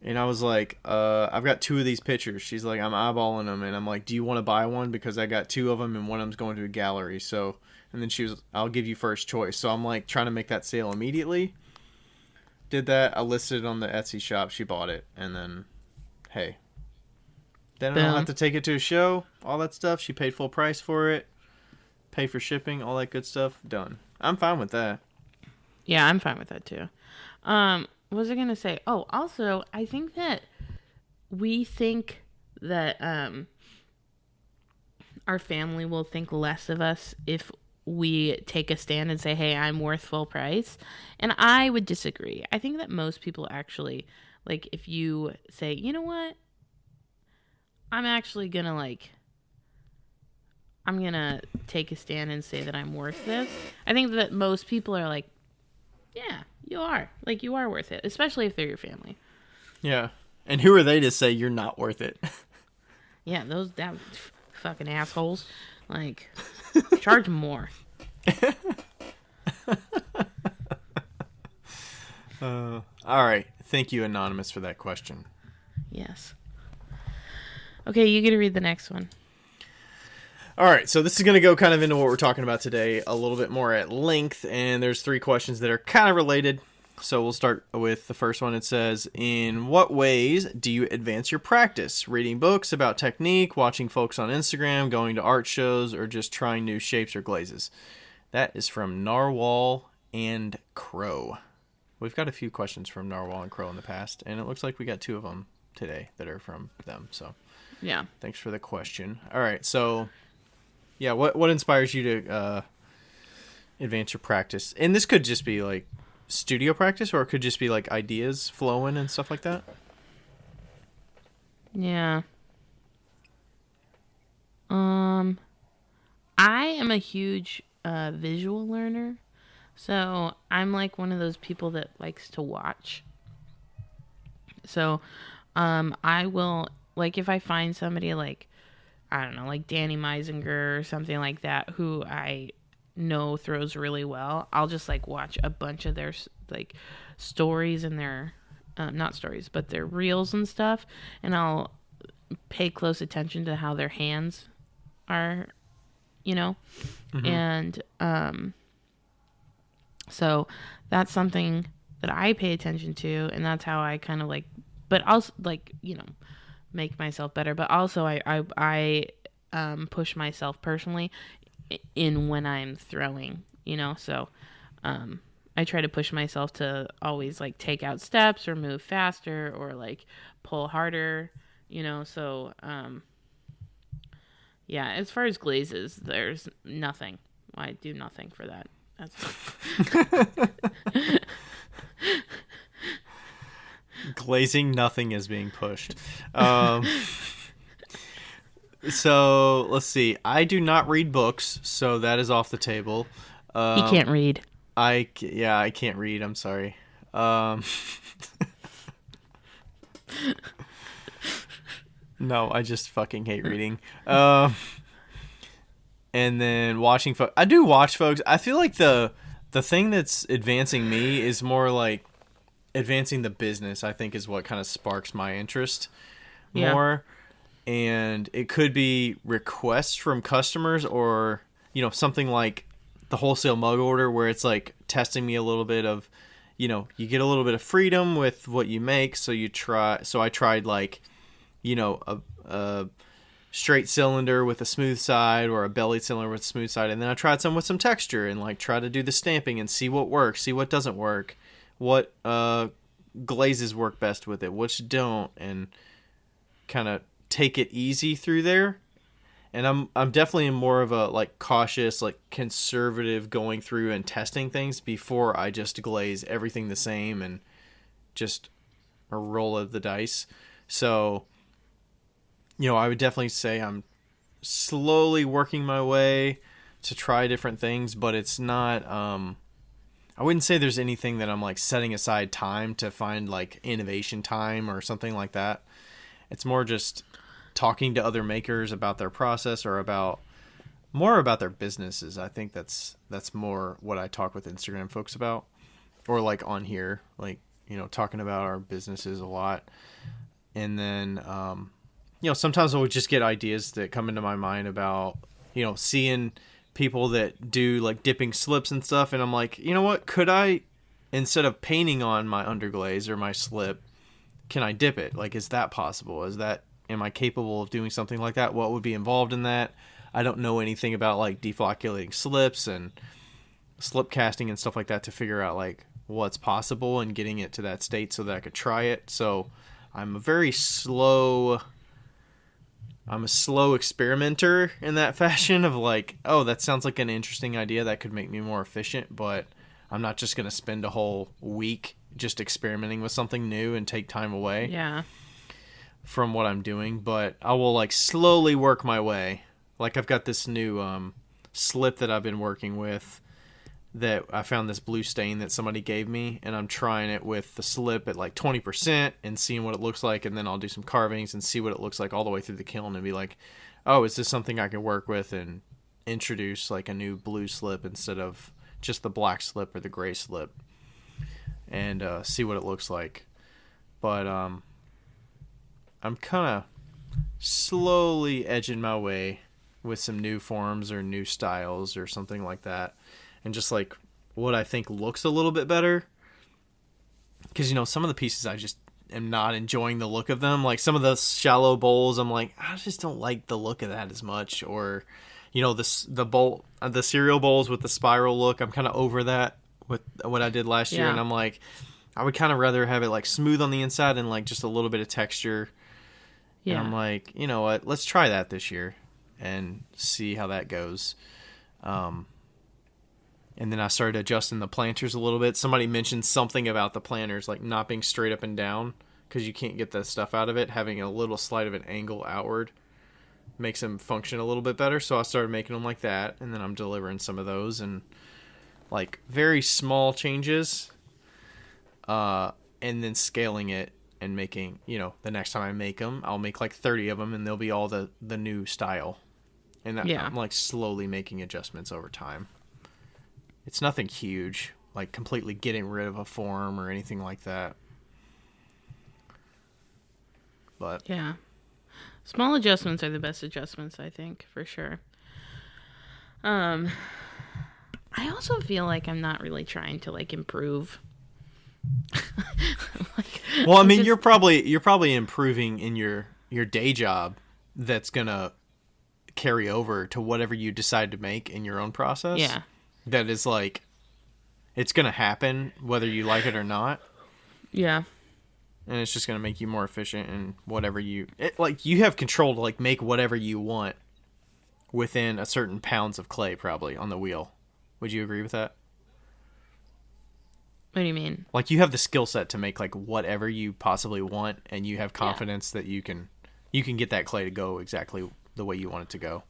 and I was like, "I've got 2 of these pictures." She's like, "I'm eyeballing them," and I'm like, "Do you want to buy one? Because I got 2 of them, and one of them's going to a gallery." So, and then she was, "I'll give you first choice." So I'm like trying to make that sale immediately. Did that. I listed it on the Etsy shop. She bought it, and then, hey, then I don't have to take it to a show. All that stuff. She paid full price for it. Pay for shipping, all that good stuff. Done. I'm fine with that. Yeah, I'm fine with that too. What was I gonna say? Oh, also, I think that we think that our family will think less of us if we take a stand and say, "Hey, I'm worth full price," and I would disagree. I think that most people actually like if you say, "You know what? I'm actually gonna I'm going to take a stand and say that I'm worth this." I think that most people are like, yeah, you are. Like, you are worth it, especially if they're your family. Yeah. And who are they to say you're not worth it? Yeah, that fucking assholes. Like, charge more. All right. Thank you, Anonymous, for that question. Yes. Okay, you get to read the next one. All right, so this is going to go kind of into what we're talking about today a little bit more at length, and there's 3 questions that are kind of related. So we'll start with the first one. It says, in what ways do you advance your practice? Reading books about technique, watching folks on Instagram, going to art shows, or just trying new shapes or glazes? That is from Narwhal and Crow. We've got a few questions from Narwhal and Crow in the past, and it looks like we got 2 of them today that are from them. So yeah, thanks for the question. All right, so... yeah, what inspires you to advance your practice? And this could just be like studio practice, or it could just be like ideas flowing and stuff like that. Yeah. I am a huge visual learner, so I'm like one of those people that likes to watch. So, I will like if I find somebody like, I don't know, like Danny Meisinger or something like that, who I know throws really well, I'll just like watch a bunch of their like stories and their, not stories, but their reels and stuff. And I'll pay close attention to how their hands are, you know? Mm-hmm. And, so that's something that I pay attention to, and that's how I kind of like, but also like, you know, make myself better, but also I push myself personally in when I'm throwing, you know, so I try to push myself to always like take out steps or move faster or like pull harder, so yeah, as far as glazes, there's nothing. I do nothing for that. That's Glazing, nothing is being pushed. So let's see. I do not read books, so that is off the table. He can't read. I can't read. I'm sorry. No, I just fucking hate reading. And then watching. I do watch, folks. I feel like the thing that's advancing me is more like advancing the business. I think is what kind of sparks my interest more. And it could be requests from customers, or something like the wholesale mug order, where it's like testing me a little bit of, you get a little bit of freedom with what you make. So I tried like, a straight cylinder with a smooth side, or a bellied cylinder with a smooth side. And then I tried some with some texture, and like try to do the stamping and see what works, see what doesn't work, what glazes work best with it, which don't, and kind of take it easy through there. And I'm definitely more of a like cautious, like conservative going through and testing things before I just glaze everything the same and just a roll of the dice. So, I would definitely say I'm slowly working my way to try different things, but it's not, I wouldn't say there's anything that I'm like setting aside time to find like innovation time or something like that. It's more just talking to other makers about their process, or more about their businesses. I think that's more what I talk with Instagram folks about, or like on here, like, talking about our businesses a lot. And then, sometimes I'll just get ideas that come into my mind about, seeing people that do like dipping slips and stuff. And I'm like, you know what, could I, instead of painting on my underglaze or my slip, can I dip it? Like, is that possible? Am I capable of doing something like that? What would be involved in that? I don't know anything about like deflocculating slips and slip casting and stuff like that to figure out like what's possible and getting it to that state so that I could try it. So I'm a slow experimenter in that fashion of like, oh, that sounds like an interesting idea that could make me more efficient, but I'm not just going to spend a whole week just experimenting with something new and take time away from what I'm doing. But I will like slowly work my way. Like, I've got this new slip that I've been working with, that I found this blue stain that somebody gave me, and I'm trying it with the slip at like 20% and seeing what it looks like. And then I'll do some carvings and see what it looks like all the way through the kiln and be like, oh, is this something I can work with, and introduce like a new blue slip instead of just the black slip or the gray slip, and see what it looks like. But I'm kind of slowly edging my way with some new forms or new styles or something like that, and just like what I think looks a little bit better. Because, some of the pieces I just am not enjoying the look of them. Like some of the shallow bowls, I'm like, I just don't like the look of that as much. Or, the cereal bowls with the spiral look, I'm kind of over that with what I did last year. And I'm like, I would kind of rather have it like smooth on the inside and like just a little bit of texture. And I'm like, you know what, let's try that this year and see how that goes. And then I started adjusting the planters a little bit. Somebody mentioned something about the planters like not being straight up and down because you can't get the stuff out of it. Having a little slight of an angle outward makes them function a little bit better. So I started making them like that, and then I'm delivering some of those, and like very small changes, and then scaling it and making, the next time I make them, I'll make like 30 of them, and they'll be all the new style. And I'm like slowly making adjustments over time. It's nothing huge, like completely getting rid of a form or anything like that. But yeah, small adjustments are the best adjustments, I think, for sure. I also feel like I'm not really trying to like improve. Well, I mean, you're probably improving in your day job. That's gonna carry over to whatever you decide to make in your own process. Yeah. That is like it's going to happen whether you like it or not. Yeah. And it's just going to make you more efficient in whatever you have control to like make whatever you want within a certain pounds of clay probably on the wheel. Would you agree with that? What do you mean? Like you have the skill set to make like whatever you possibly want, and you have confidence that you can get that clay to go exactly the way you want it to go.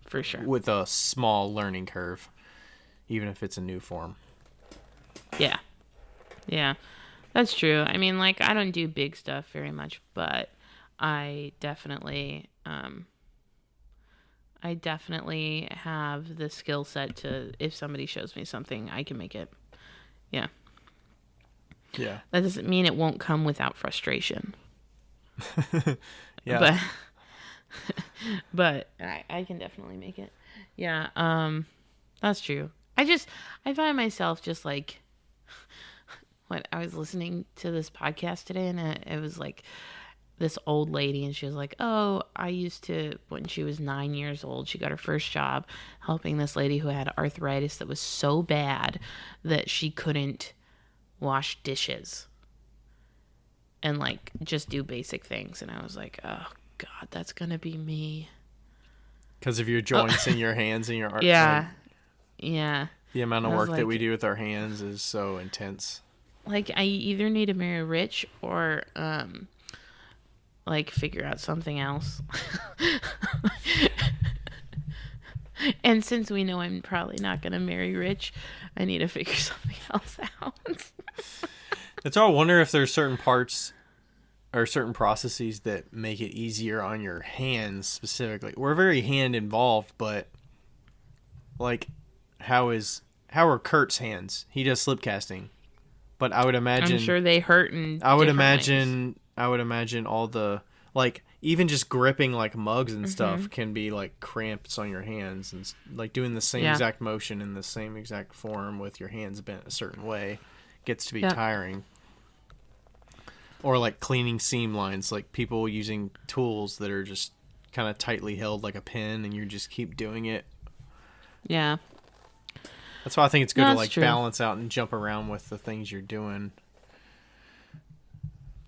For sure. With a small learning curve, even if it's a new form. Yeah. Yeah. That's true. I mean, like, I don't do big stuff very much, but I definitely have the skill set to, if somebody shows me something, I can make it. Yeah. Yeah. That doesn't mean it won't come without frustration. Yeah. But I can definitely make it. Yeah. That's true. I find myself just like, when I was listening to this podcast today, and it was like this old lady, and she was like, oh, I used to, when she was 9 years old, she got her first job helping this lady who had arthritis that was so bad that she couldn't wash dishes and like just do basic things. And I was like, oh God, that's going to be me. Because of your joints and your hands and your arms. Yeah. Yeah. The amount of work that we do with our hands is so intense. Like, I either need to marry rich or, like, figure out something else. And since we know I'm probably not going to marry rich, I need to figure something else out. That's all. I wonder if there's certain parts or certain processes that make it easier on your hands specifically. We're very hand involved, but like, how are Kurt's hands? He does slip casting. But I would imagine I'm sure they hurt in I would different imagine all the, like, even just gripping like mugs and stuff can be like cramps on your hands, and like doing the same exact motion in the same exact form with your hands bent a certain way gets to be tiring. Or like cleaning seam lines, like people using tools that are just kind of tightly held like a pin, and you just keep doing it. Yeah. That's why I think it's good to like balance out and jump around with the things you're doing.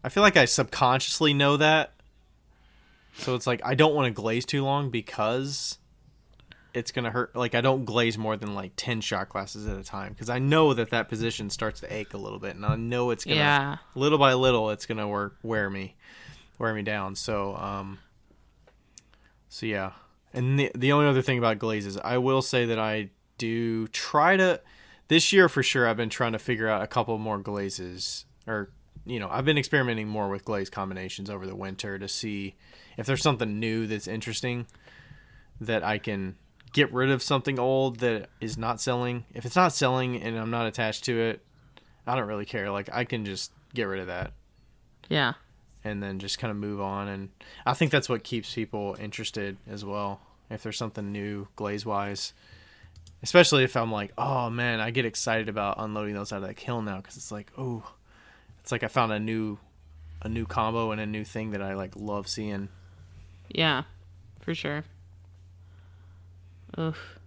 I feel like I subconsciously know that. So it's like I don't want to glaze too long because it's going to hurt. Like I don't glaze more than like 10 shot glasses at a time because I know that position starts to ache a little bit, and I know it's going to little by little it's going to wear me down. So yeah. And the only other thing about glazes, I will say that I do try to, this year for sure, I've been trying to figure out a couple more glazes, or I've been experimenting more with glaze combinations over the winter to see if there's something new that's interesting that I can get rid of something old that is not selling. If it's not selling and I'm not attached to it, I don't really care. Like I can just get rid of that. Yeah. And then just kind of move on, and I think that's what keeps people interested as well. If there's something new glaze wise. Especially if I'm like, oh man, I get excited about unloading those out of that kiln now, because it's like, oh, it's like I found a new combo and a new thing that I like love seeing. Yeah, for sure. Oof.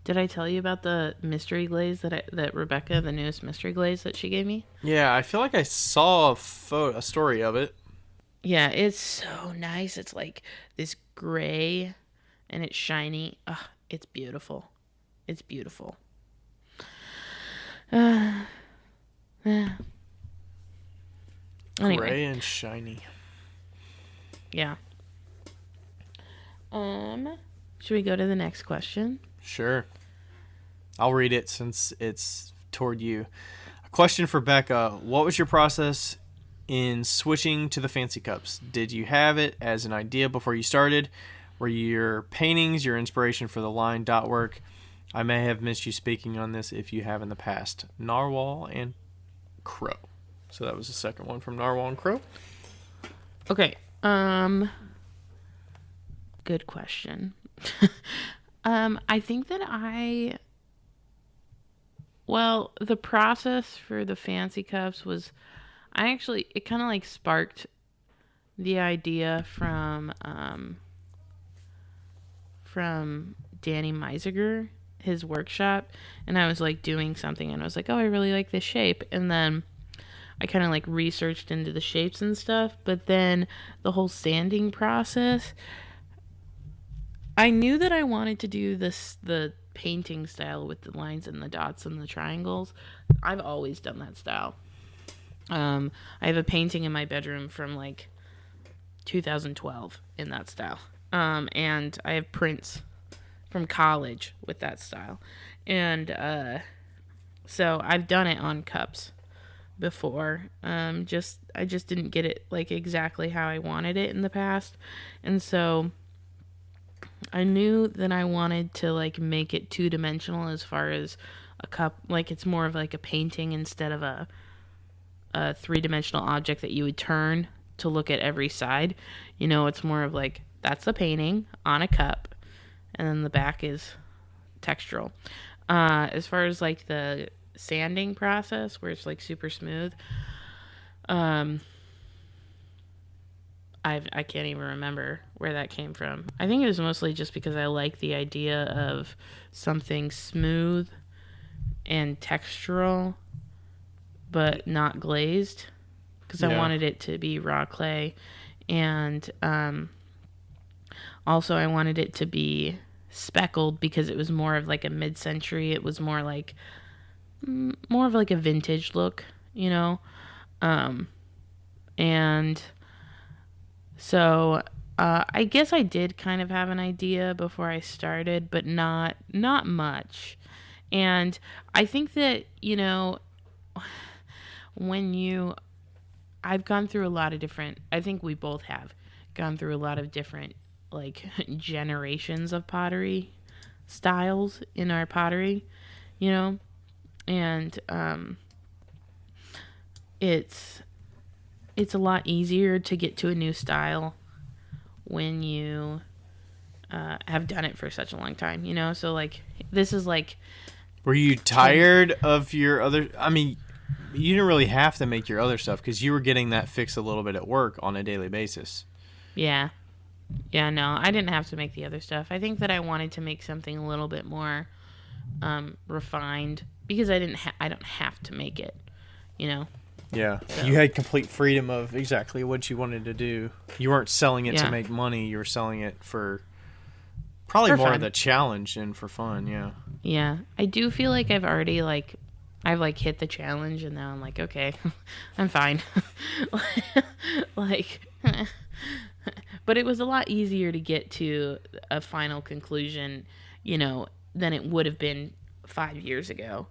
Did I tell you about the mystery glaze that Rebecca, the newest mystery glaze that she gave me? Yeah, I feel like I saw a story of it. Yeah, it's so nice. It's like this gray, and it's shiny. Ugh, it's beautiful. It's beautiful. Anyway. Gray and shiny. Yeah. Should we go to the next question? Sure. I'll read it since it's toward you. A question for Becca. What was your process in switching to the fancy cups? Did you have it as an idea before you started? Were your paintings your inspiration for the line dot work? I may have missed you speaking on this if you have in the past. Narwhal and Crow. So that was the second one from Narwhal and Crow. Okay. Good question. I think that the process for the fancy cups was, it kind of like sparked the idea from Danny Meisiger. his workshop, and I was like doing something, and I was like, oh, I really like this shape, and then I kind of like researched into the shapes and stuff, but then the whole sanding process, I knew that I wanted to do the painting style with the lines and the dots and the triangles. I've always done that style. I have a painting in my bedroom from like 2012 in that style. And I have prints from college with that style. And so I've done it on cups before. I just didn't get it like exactly how I wanted it in the past. And so I knew that I wanted to like make it two-dimensional as far as a cup, like it's more of like a painting instead of a three-dimensional object that you would turn to look at every side. You know, it's more of like that's a painting on a cup, and then the back is textural. As far as like the sanding process, where it's like super smooth, I can't even remember where that came from. I think it was mostly just because I like the idea of something smooth and textural, but not glazed, because I wanted it to be raw clay, and also I wanted it to be speckled because it was more of like a mid-century. It was more of like a vintage look, you know, and so I guess I did kind of have an idea before I started, but not much. And I think that, you know, I've gone through a lot of different, I think we both have gone through a lot of different like generations of pottery styles in our pottery, you know, and it's a lot easier to get to a new style when you have done it for such a long time, you know. So like this is like, were you tired of your other, I mean, you didn't really have to make your other stuff because you were getting that fixed a little bit at work on a daily basis. Yeah, no, I didn't have to make the other stuff. I think that I wanted to make something a little bit more refined because I don't have to make it, you know. Yeah, so you had complete freedom of exactly what you wanted to do. You weren't selling it to make money. You were selling it for probably more of the challenge and for fun. Yeah. Yeah, I do feel like I've already I've hit the challenge, and now I'm like, okay, I'm fine. But it was a lot easier to get to a final conclusion, you know, than it would have been 5 years ago.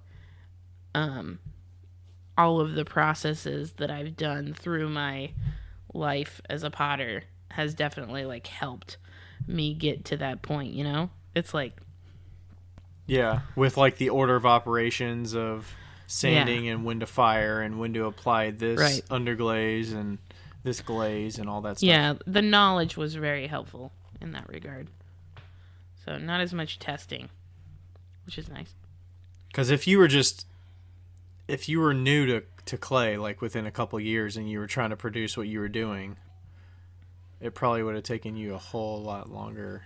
All of the processes that I've done through my life as a potter has definitely like helped me get to that point, you know? It's like, yeah, with like the order of operations of sanding and when to fire and when to apply this underglaze and this glaze and all that stuff. Yeah, the knowledge was very helpful in that regard. So not as much testing, which is nice. Because if you were new to clay, like within a couple years, and you were trying to produce what you were doing, it probably would have taken you a whole lot longer.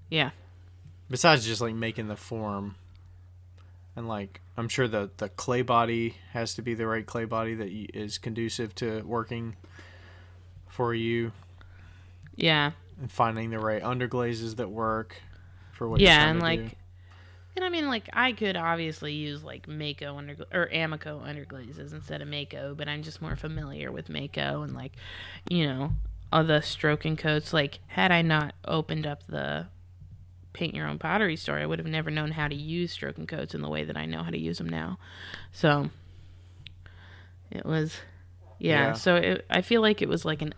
Yeah. Besides just like making the form, and like I'm sure the clay body has to be the right clay body that is conducive to working for you. Yeah. And finding the right underglazes that work for what you're trying to do. And I mean, like, I could obviously use, like, Mako or Amico underglazes instead of Mako, but I'm just more familiar with Mako and, like, you know, all the stroking coats. Like, had I not opened up the paint your own pottery store, I would have never known how to use stroking coats in the way that I know how to use them now. So, it was, so I feel like it was like an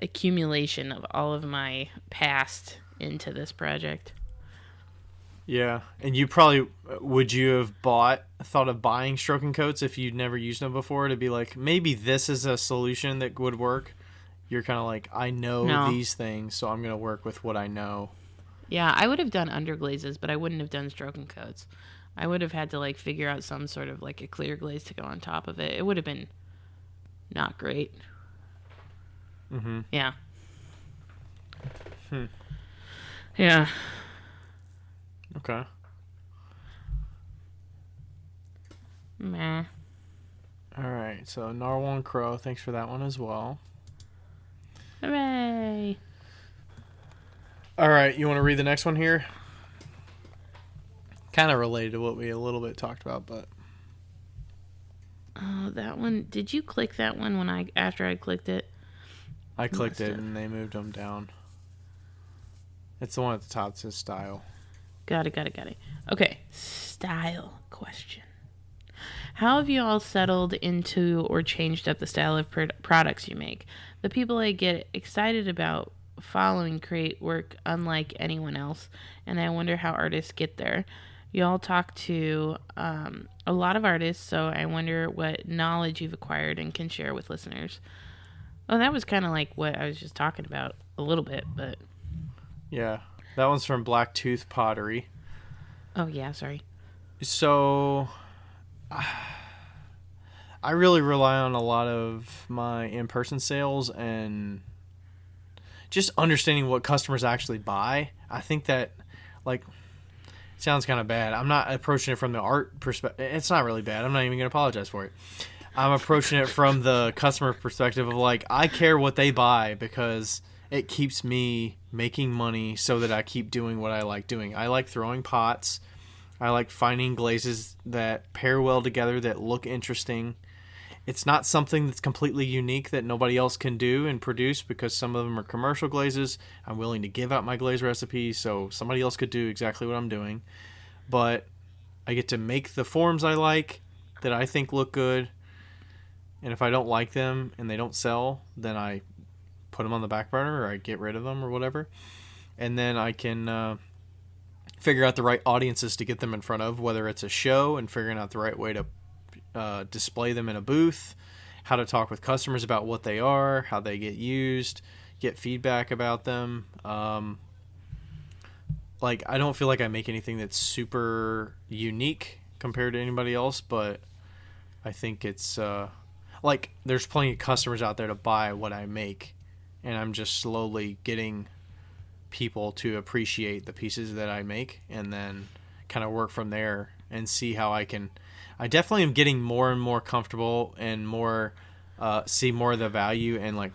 accumulation of all of my past into this project. Yeah, and you probably, would you have thought of buying stroking coats if you'd never used them before, to be like, maybe this is a solution that would work? You're kind of like, I know these things, so I'm going to work with what I know. Yeah, I would have done underglazes, but I wouldn't have done stroking coats. I would have had to like figure out some sort of like a clear glaze to go on top of it. It would have been not great. Mm-hmm. Yeah. Yeah. Okay. Meh. All right, so Narwhal and Crow, thanks for that one as well. Hooray. All right, you want to read the next one here? Kind of related to what we a little bit talked about, but Oh, that one. Did you click that one after I clicked it? I clicked it and they moved them down. It's the one at the top that says style. Got it. Okay, style question. How have you all settled into or changed up the style of products you make? The people I get excited about following create work unlike anyone else, and I wonder how artists get there. You all talk to a lot of artists, so I wonder what knowledge you've acquired and can share with listeners. Oh, that was kind of like what I was just talking about a little bit, but... Yeah, that one's from Black Tooth Pottery. Oh, yeah, sorry. So, I really rely on a lot of my in-person sales and just understanding what customers actually buy. I think that, like, sounds kind of bad. I'm not approaching it from the art perspective. It's not really bad. I'm not even going to apologize for it. I'm approaching it from the customer perspective of, like, I care what they buy because it keeps me making money so that I keep doing what I like doing. I like throwing pots. I like finding glazes that pair well together, that look interesting. It's not something that's completely unique that nobody else can do and produce because some of them are commercial glazes. I'm willing to give out my glaze recipes so somebody else could do exactly what I'm doing. But I get to make the forms I like that I think look good. And if I don't like them and they don't sell, then I put them on the back burner or I get rid of them or whatever. And then I can figure out the right audiences to get them in front of, whether it's a show and figuring out the right way to display them in a booth, how to talk with customers about what they are, how they get used, get feedback about them. Like, I don't feel like I make anything that's super unique compared to anybody else, but I think it's like there's plenty of customers out there to buy what I make, and I'm just slowly getting people to appreciate the pieces that I make and then kind of work from there and see how I can. I definitely am getting more and more comfortable and more see more of the value and like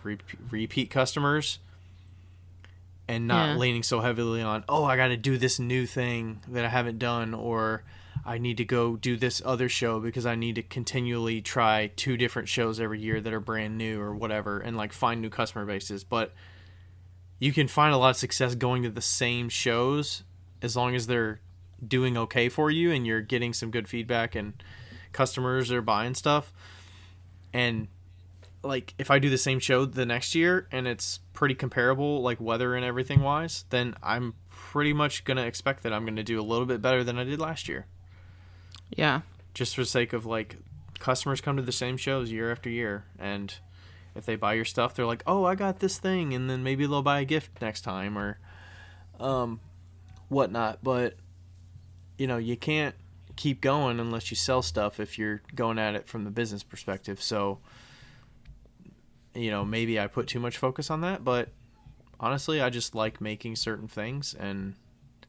repeat customers and not leaning so heavily on, oh, I got to do this new thing that I haven't done, or I need to go do this other show because I need to continually try 2 different shows every year that are brand new or whatever and like find new customer bases. But you can find a lot of success going to the same shows as long as they're doing okay for you and you're getting some good feedback and customers are buying stuff. And like if I do the same show the next year and it's pretty comparable, like weather and everything wise, then I'm pretty much going to expect that I'm going to do a little bit better than I did last year. Yeah. Just for the sake of like customers come to the same shows year after year, and if they buy your stuff, they're like, oh, I got this thing, and then maybe they'll buy a gift next time or whatnot. But you know, you can't keep going unless you sell stuff if you're going at it from the business perspective. So, you know, maybe I put too much focus on that, but honestly, I just like making certain things, and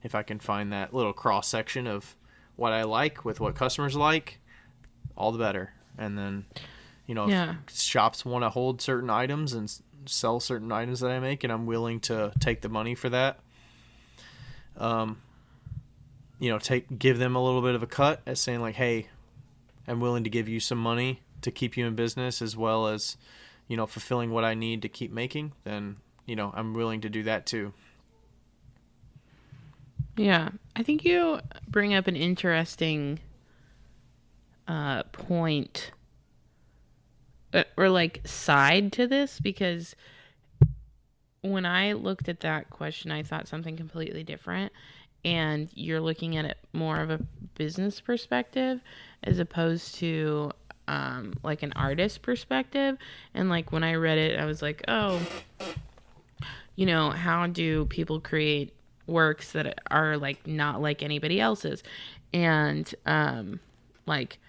if I can find that little cross section of what I like with what customers like, all the better. And then, you know, if shops want to hold certain items and sell certain items that I make, and I'm willing to take the money for that, you know, give them a little bit of a cut as saying like, hey, I'm willing to give you some money to keep you in business as well as, you know, fulfilling what I need to keep making, then, you know, I'm willing to do that too. Yeah. I think you bring up an interesting point or like side to this, because when I looked at that question, I thought something completely different. And you're looking at it more of a business perspective as opposed to like an artist perspective. And like when I read it, I was like, oh, you know, how do people create works that are like not like anybody else's, and like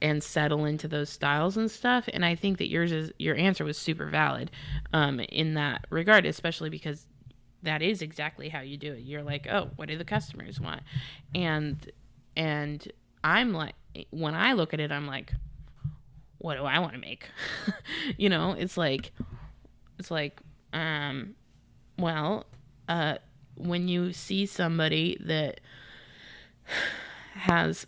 and settle into those styles and stuff. And I think that your answer was super valid in that regard, especially because that is exactly how you do it. You're like, oh, what do the customers want? And I'm like, when I look at it, I'm like, what do I want to make? You know, it's like, well, when you see somebody that has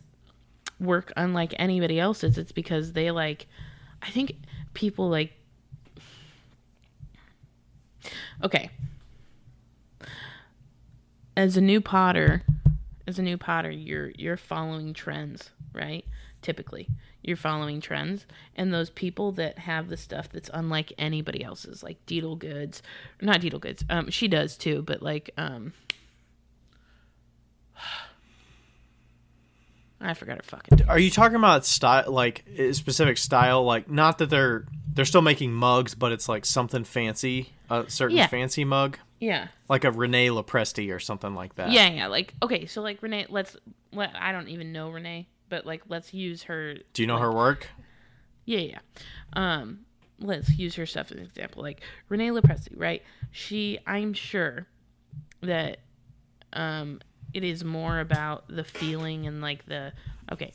work unlike anybody else's, it's because they like, I think people like, okay, as a new potter, you're following trends, right? Typically, you're following trends, and those people that have the stuff that's unlike anybody else's, like not Deedle Goods, she does too, but like, I forgot her fucking. Are you talking about style, like a specific style? Like, not that they're still making mugs, but it's like something fancy, a certain fancy mug. Yeah. Like a Renee Lepresti or something like that. Yeah. Like, okay, so like Renee, I don't even know Renee, but like, let's use her. Do you know like, her work? Yeah. Let's use her stuff as an example. Like Renee Lepresti, right? I'm sure that, it is more about the feeling and like okay,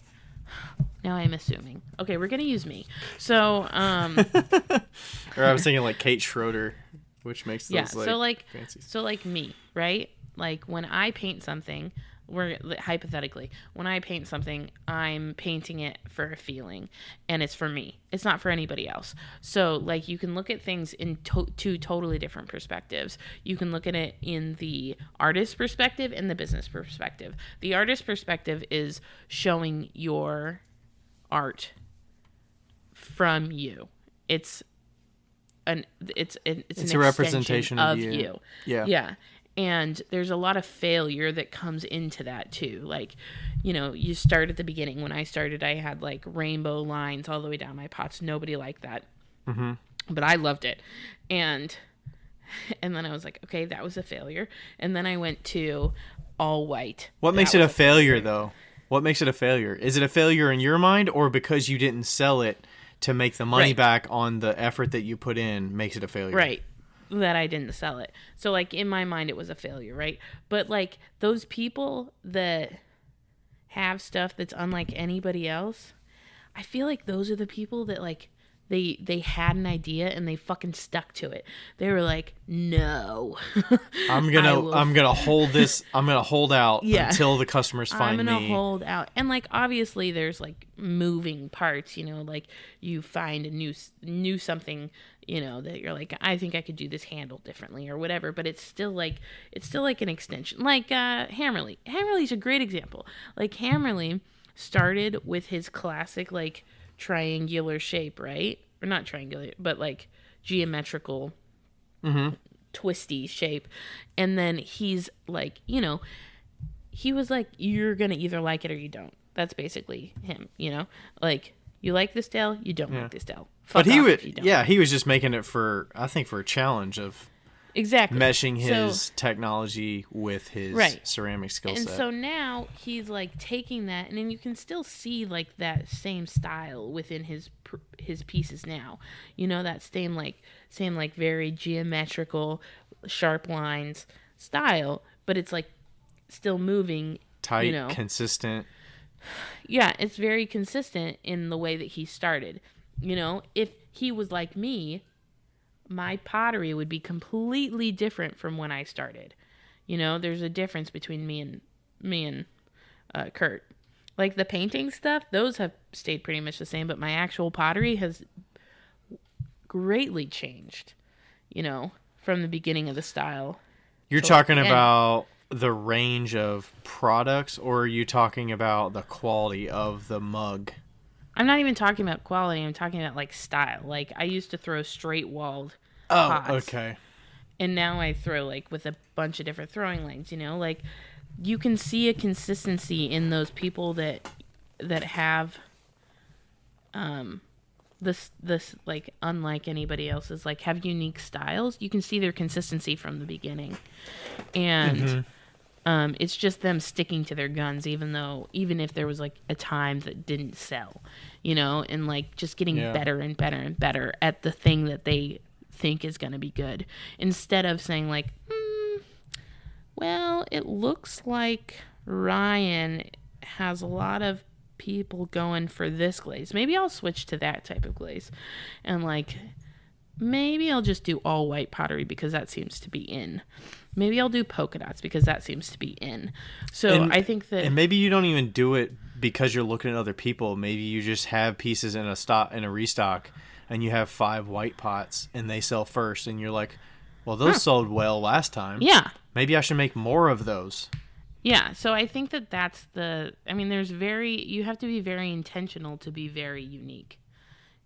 now I'm assuming. Okay, we're going to use me. So, or I was thinking like Kate Schroeder, which makes those fancy. So like me, right? Like when I paint something, hypothetically, when I paint something, I'm painting it for a feeling, and it's for me. It's not for anybody else. So like you can look at things in two totally different perspectives. You can look at it in the artist perspective and the business perspective. The artist perspective is showing your art from you. It's a representation of you. Yeah. And there's a lot of failure that comes into that too. Like, you know, you start at the beginning. When I started, I had like rainbow lines all the way down my pots. Nobody liked that. Mm-hmm. But I loved it. And then I was like, okay, that was a failure. And then I went to all white. What makes it a failure though? What makes it a failure? Is it a failure in your mind, or because you didn't sell it to make the money back on the effort that you put in makes it a failure? Right. That I didn't sell it. So like in my mind it was a failure, right? But like those people that have stuff that's unlike anybody else, I feel like those are the people that like they had an idea and they fucking stuck to it. They were like, no. I'm gonna hold out until the customers find me. I'm gonna hold out. And like obviously there's like moving parts, you know, like you find a new something, you know, that you're like, I think I could do this handle differently or whatever, but it's still like an extension. Like Hammerly. Hammerly's a great example. Like Hammerly started with his classic like triangular shape, right? Or not triangular, but like geometrical, twisty shape. And then he's like, you know, he was like, you're gonna either like it or you don't. That's basically him, you know? Like, you like this style, you don't like this style. But he was just making it for a challenge of meshing his technology with his ceramic skill set. And so now he's like taking that, and then you can still see like that same style within his pieces now. You know, that same like very geometrical, sharp lines style, but it's like still moving, tight, you know, consistent. Yeah, it's very consistent in the way that he started. You know, if he was like me, my pottery would be completely different from when I started. You know, there's a difference between me and Kurt. Like the painting stuff, those have stayed pretty much the same, but my actual pottery has greatly changed, you know, from the beginning of the style. You're talking about the range of products, or are you talking about the quality of the mug? I'm not even talking about quality. I'm talking about like style. Like I used to throw straight walled pots. Oh, okay. And now I throw like with a bunch of different throwing lanes, you know, like you can see a consistency in those people that have this like unlike anybody else's, like have unique styles. You can see their consistency from the beginning. And it's just them sticking to their guns, even if there was like a time that didn't sell, you know, and like just getting better and better and better at the thing that they think is going to be good, instead of saying like, well, it looks like Ryan has a lot of people going for this glaze. Maybe I'll switch to that type of glaze. And like maybe I'll just do all white pottery because that seems to be in. Maybe I'll do polka dots because that seems to be in. So I think that, and maybe you don't even do it because you're looking at other people. Maybe you just have pieces in a restock, and you have 5 white pots, and they sell first, and you're like, well, those sold well last time. Yeah. Maybe I should make more of those. Yeah. So I think that that's you have to be very intentional to be very unique.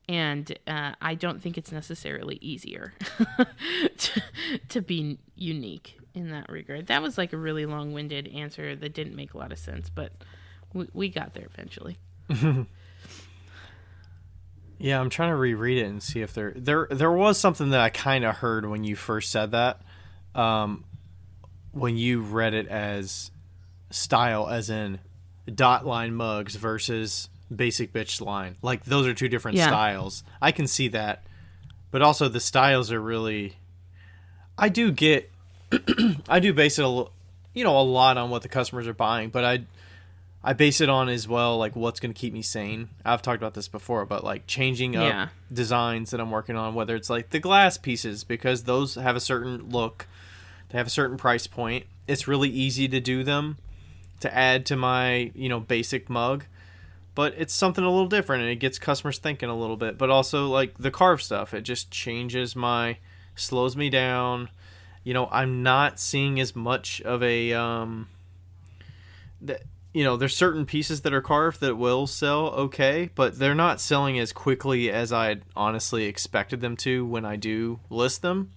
And I don't think it's necessarily easier to be unique in that regard. That was like a really long-winded answer that didn't make a lot of sense, but we got there eventually. Yeah, I'm trying to reread it and see if there was something that I kind of heard when you first said that. When you read it as style, as in dot line mugs versus basic bitch line. Like, those are 2 different styles. I can see that. But also the styles are really... I do base it a lot on what the customers are buying, but I base it on as well, like, what's going to keep me sane. I've talked about this before, but like changing up designs that I'm working on, whether it's like the glass pieces, because those have a certain look, they have a certain price point. It's really easy to do them, to add to my, basic mug. But it's something a little different, and it gets customers thinking a little bit. But also, like, the carved stuff, it just slows me down. I'm not seeing as much of a, there's certain pieces that are carved that will sell okay, but they're not selling as quickly as I'd honestly expected them to when I do list them.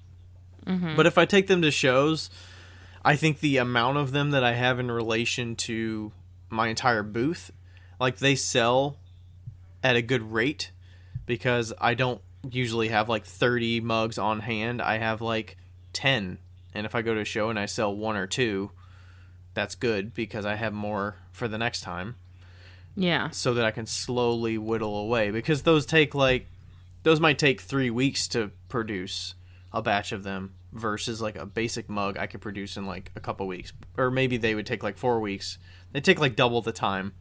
Mm-hmm. But if I take them to shows, I think the amount of them that I have in relation to my entire booth, like, they sell at a good rate, because I don't usually have like 30 mugs on hand. I have like 10. And if I go to a show and I sell 1 or 2, that's good, because I have more for the next time. Yeah. So that I can slowly whittle away, because those might take 3 weeks to produce a batch of them, versus like a basic mug I could produce in like a couple weeks. Or maybe they would take like 4 weeks. They take like double the time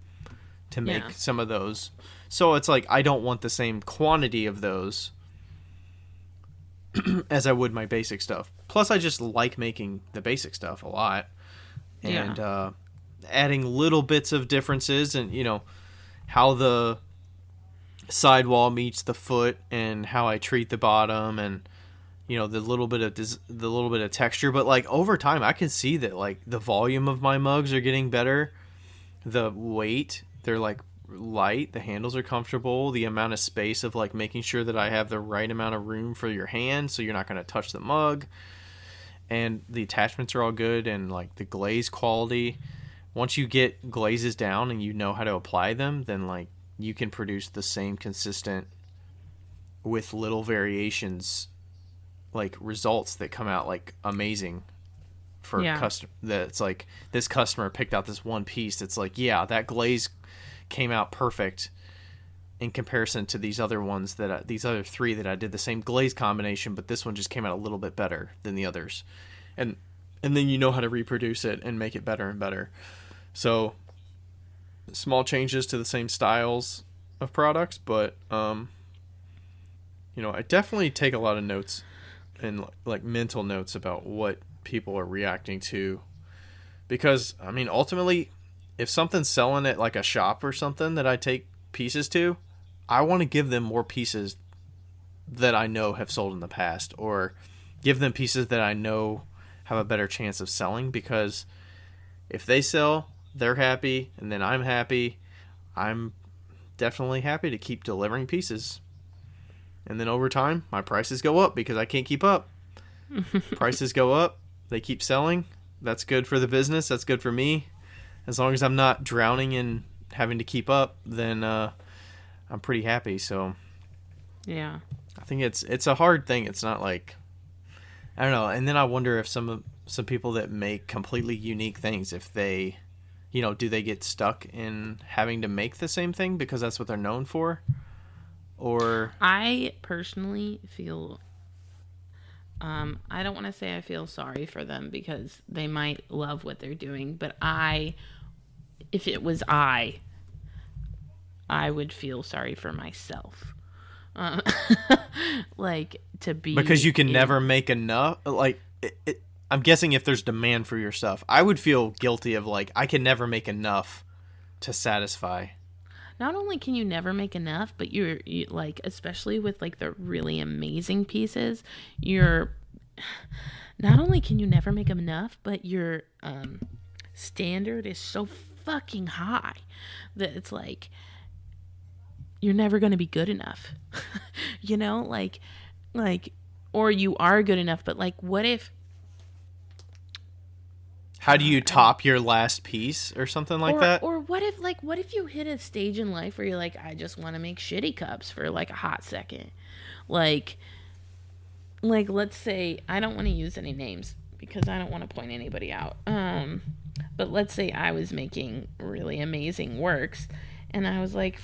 to make some of those. So it's like, I don't want the same quantity of those as I would my basic stuff. Plus, I just like making the basic stuff a lot. And adding little bits of differences, and, how the sidewall meets the foot, and how I treat the bottom, and, the little bit of texture. But like, over time, I can see that like the volume of my mugs are getting better. The weight, they're like light, the handles are comfortable, the amount of space of like making sure that I have the right amount of room for your hand so you're not going to touch the mug, and the attachments are all good, and like the glaze quality, once you get glazes down and you know how to apply them, then like you can produce the same consistent, with little variations, like results that come out like amazing for customer. That's like, this customer picked out this one piece. It's like, that glaze came out perfect in comparison to these other ones these other 3 that I did the same glaze combination, but this one just came out a little bit better than the others. And then you know how to reproduce it and make it better and better. So small changes to the same styles of products, but I definitely take a lot of notes, and like mental notes, about what people are reacting to, because I mean, ultimately, if something's selling at like a shop or something that I take pieces to, I want to give them more pieces that I know have sold in the past, or give them pieces that I know have a better chance of selling, because if they sell, they're happy, and then I'm happy. I'm definitely happy to keep delivering pieces. And then over time, my prices go up because I can't keep up. Prices go up, they keep selling. That's good for the business. That's good for me. As long as I'm not drowning in having to keep up, then I'm pretty happy. So yeah, I think it's a hard thing. It's not like, I don't know. And then I wonder if some people that make completely unique things, if they, do they get stuck in having to make the same thing because that's what they're known for? Or I personally feel, I don't want to say I feel sorry for them, because they might love what they're doing, but if it was I would feel sorry for myself. Uh, like to be Because you can never make enough. Like, I'm guessing if there's demand for your stuff, I would feel guilty of like I can never make enough to satisfy. Not only can you never make enough, but you like, especially with like the really amazing pieces, you're not only can you never make enough, but your standard is so fucking high that it's like you're never going to be good enough. You know, like or you are good enough, but like what if How do you top your last piece or something like that? or what if you hit a stage in life where you're like, I just want to make shitty cups for like a hot second. Like let's say, I don't want to use any names because I don't want to point anybody out. But let's say I was making really amazing works and I was like,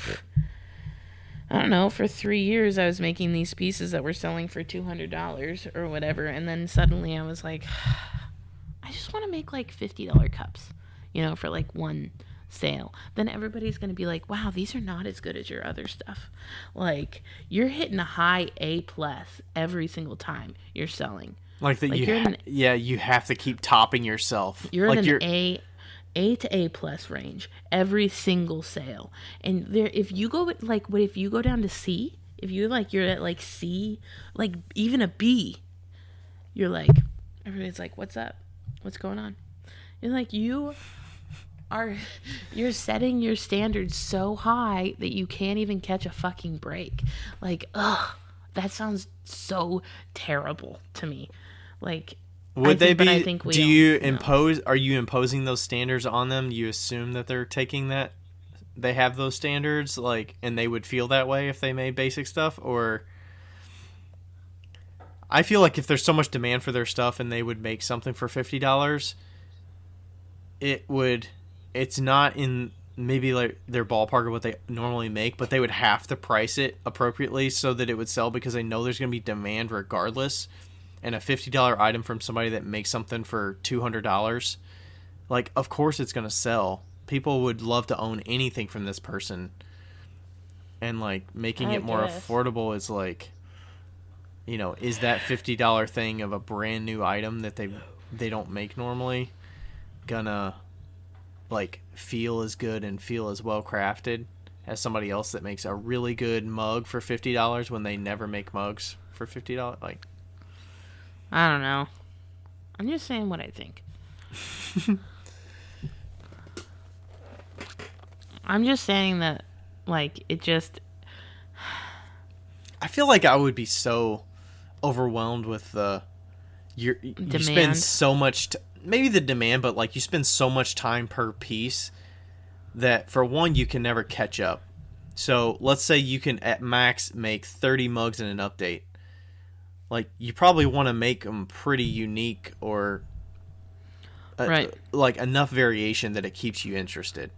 I don't know, for 3 years I was making these pieces that were selling for $200 or whatever, and then suddenly I was like, I just want to make like $50 cups, you know, for like one sale. Then everybody's going to be like, wow, these are not as good as your other stuff. Like, you're hitting a high A+ every single time you're selling. Like that, like you have to keep topping yourself. You're like in an A to A+ range every single sale. And there, if you go like, what if you go down to C? If you're at like C, like even a B, you're like, everybody's like, what's up? What's going on? You're like, you're setting your standards so high that you can't even catch a fucking break. Like, ugh, that sounds so terrible to me. Like, would they be? I think do you impose? Are you imposing those standards on them? You assume that they're taking that, they have those standards, like, and they would feel that way if they made basic stuff, or? I feel like if there's so much demand for their stuff and they would make something for $50, it's not in maybe like their ballpark of what they normally make, but they would have to price it appropriately so that it would sell because they know there's going to be demand regardless. And a $50 item from somebody that makes something for $200, like, of course it's going to sell. People would love to own anything from this person. And, like, making it more affordable is, like, you know, is that $50 thing of a brand new item that they don't make normally gonna, like, feel as good and feel as well crafted as somebody else that makes a really good mug for $50 when they never make mugs for $50? Like, I don't know. I'm just saying what I think. I'm just saying that, like, it just... I feel like I would be so overwhelmed with you spend so much... maybe the demand, but, like, you spend so much time per piece that, for one, you can never catch up. So, let's say you can, at max, make 30 mugs in an update. Like, you probably want to make them pretty unique or right, like enough variation that it keeps you interested.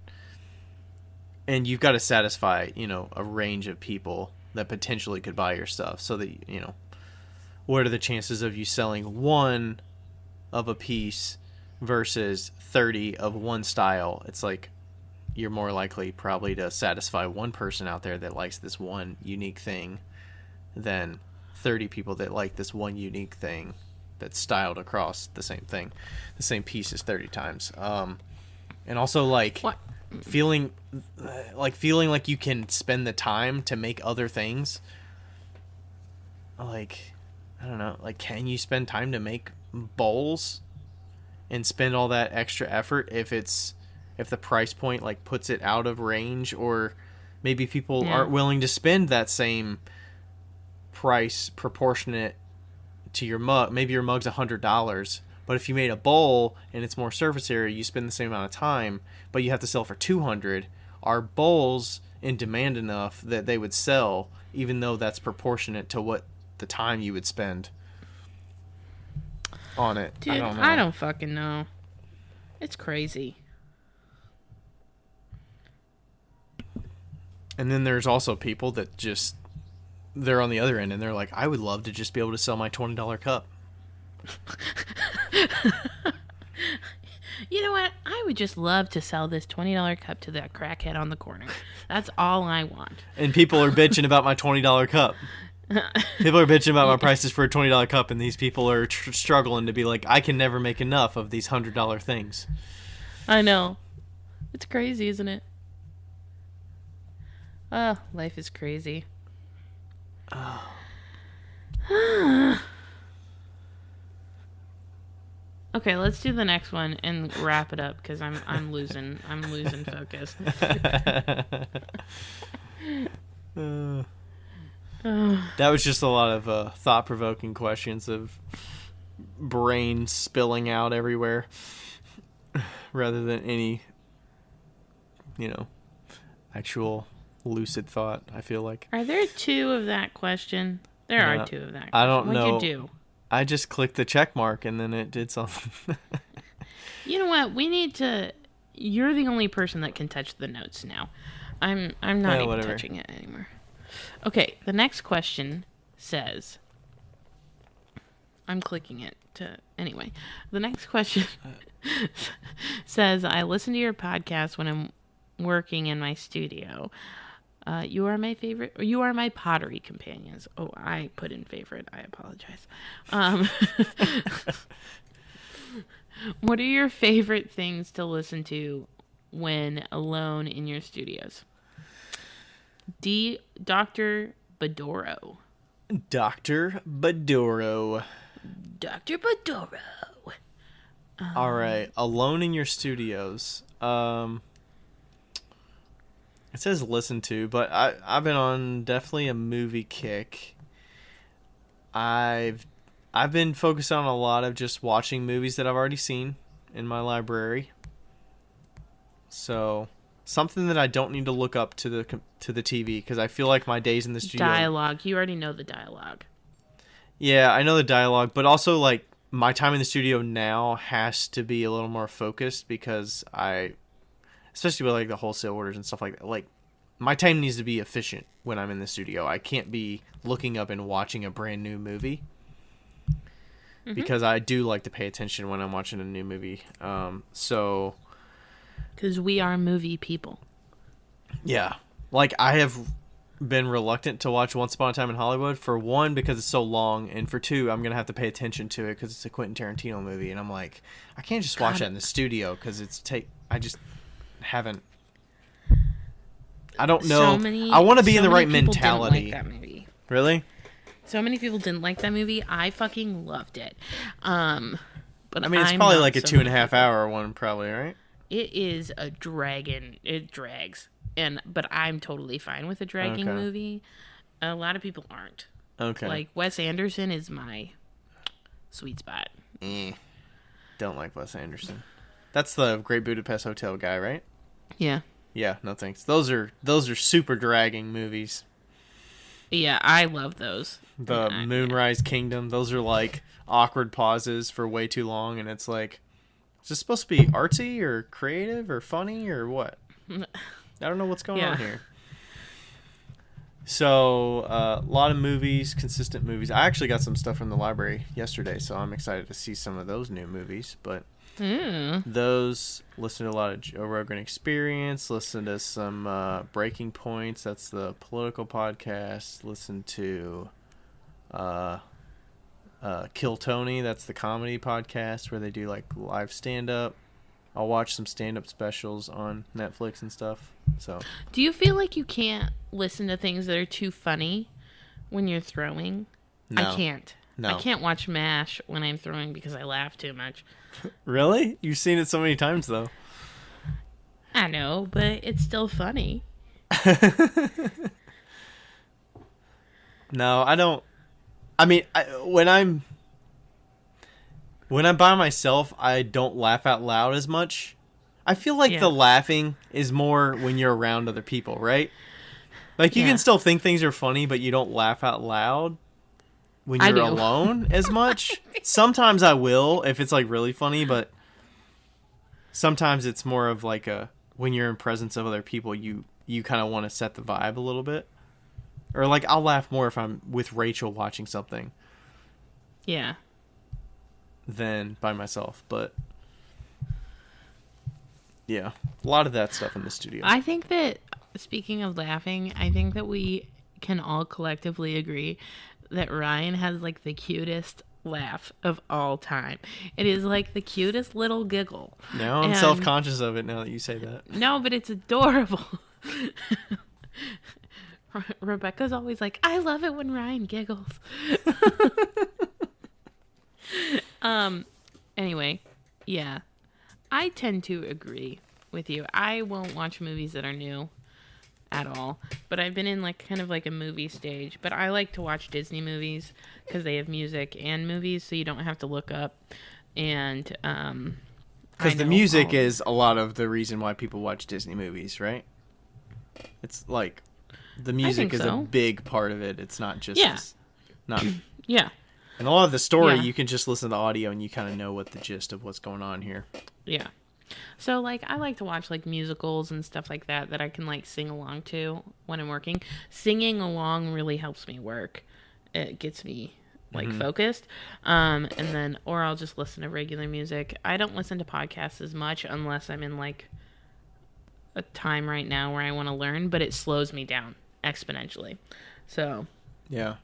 And you've got to satisfy, you know, a range of people that potentially could buy your stuff. So that, you know, what are the chances of you selling one of a piece versus 30 of one style? It's like you're more likely probably to satisfy one person out there that likes this one unique thing than 30 people that like this one unique thing that's styled across the same thing, the same pieces 30 times. And also, like, what? feeling like you can spend the time to make other things. Like, I don't know, like, can you spend time to make bowls and spend all that extra effort if the price point, like, puts it out of range, or maybe people aren't willing to spend that same price proportionate to your mug. Maybe your mug's $100, but if you made a bowl and it's more surface area, you spend the same amount of time, but you have to sell for $200. Are bowls in demand enough that they would sell, even though that's proportionate to what the time you would spend on it? Dude, I don't know. I don't fucking know. It's crazy. And then there's also people that just, they're on the other end and they're like, I would love to just be able to sell my $20 cup. You know what? I would just love to sell this $20 cup to that crackhead on the corner. That's all I want. And people are bitching about my $20 cup. People are bitching about my prices for a $20 cup, and these people are struggling to be like, I can never make enough of these $100 things. I know. It's crazy, isn't it? Oh, life is crazy. Oh. Okay, let's do the next one and wrap it up because I'm losing focus. That was just a lot of thought-provoking questions of brain spilling out everywhere rather than any, actual lucid thought, I feel like. Are there two of that question? There are two of that question. I don't know. What'd you do? I just clicked the check mark and then it did something. You know what? We need to... You're the only person that can touch the notes now. I'm not even touching it anymore. Okay, the next question says... I'm clicking it to... Anyway, the next question says, I listen to your podcast when I'm working in my studio. You are my favorite... You are my pottery companions. Oh, I put in favorite. I apologize. What are your favorite things to listen to when alone in your studios? Dr. Badoro. Dr. Badoro. Dr. Badoro. All right. Alone in your studios. It says listen to, but I've been on definitely a movie kick. I've been focused on a lot of just watching movies that I've already seen in my library. So something that I don't need to look up to the TV because I feel like my days in the studio. Dialogue. You already know the dialogue. Yeah, I know the dialogue, but also like my time in the studio now has to be a little more focused because especially with like the wholesale orders and stuff like that. Like my time needs to be efficient when I'm in the studio. I can't be looking up and watching a brand new movie. Because I do like to pay attention when I'm watching a new movie. Because we are movie people. Yeah. Like, I have been reluctant to watch Once Upon a Time in Hollywood. For one, because it's so long. And for two, I'm going to have to pay attention to it because it's a Quentin Tarantino movie. And I'm like, I can't just watch that in the studio because I just haven't... I don't know. I want to be in the right mentality. Didn't like that movie. Really? So many people didn't like that movie. I fucking loved it. But I mean, it's probably like a 2.5 hour one, probably, right? It is a dragon. It drags, but I'm totally fine with a dragging movie. A lot of people aren't. Okay. Like Wes Anderson is my sweet spot. Don't like Wes Anderson. That's the Great Budapest Hotel guy, right? Yeah. Yeah. No thanks. Those are super dragging movies. Yeah, I love those. The Moonrise Kingdom, those are like awkward pauses for way too long, and it's like, is this supposed to be artsy or creative or funny or what? I don't know what's going on here. So, a lot of movies, consistent movies. I actually got some stuff from the library yesterday, so I'm excited to see some of those new movies, but those, listen to a lot of Joe Rogan Experience, listen to some Breaking Points, that's the political podcast, listen to Kill Tony, that's the comedy podcast where they do like live stand-up. I'll watch some stand-up specials on Netflix and stuff. So, do you feel like you can't listen to things that are too funny when you're throwing? No. I can't. No. I can't watch MASH when I'm throwing because I laugh too much. Really? You've seen it so many times, though. I know, but it's still funny. No, I don't. I mean, when I'm by myself, I don't laugh out loud as much. I feel like the laughing is more when you're around other people, right? Like, you can still think things are funny, but you don't laugh out loud when you're alone as much. Sometimes I will, if it's, like, really funny, but sometimes it's more of, like, when you're in presence of other people, you kind of want to set the vibe a little bit. Or, like, I'll laugh more if I'm with Rachel watching something. Yeah. Than by myself, but... Yeah, a lot of that stuff in the studio. I think that, speaking of laughing, I think that we can all collectively agree that Ryan has like the cutest laugh of all time. It is like the cutest little giggle. Now I'm self-conscious of it now that you say that. No, but it's adorable. Rebecca's always like, I love it when Ryan giggles. Anyway, yeah. I tend to agree with you. I won't watch movies that are new at all, but I've been in like kind of like a movie stage. But I like to watch Disney movies because they have music and movies, so you don't have to look up. And because the music is a lot of the reason why people watch Disney movies, right? It's like the music is a big part of it. It's not just not yeah. And a lot of the story, you can just listen to the audio and you kind of know what the gist of what's going on here. Yeah. So, like, I like to watch, like, musicals and stuff like that I can, like, sing along to when I'm working. Singing along really helps me work. It gets me, like, focused. And then, or I'll just listen to regular music. I don't listen to podcasts as much unless I'm in, like, a time right now where I want to learn, but it slows me down exponentially. So, yeah.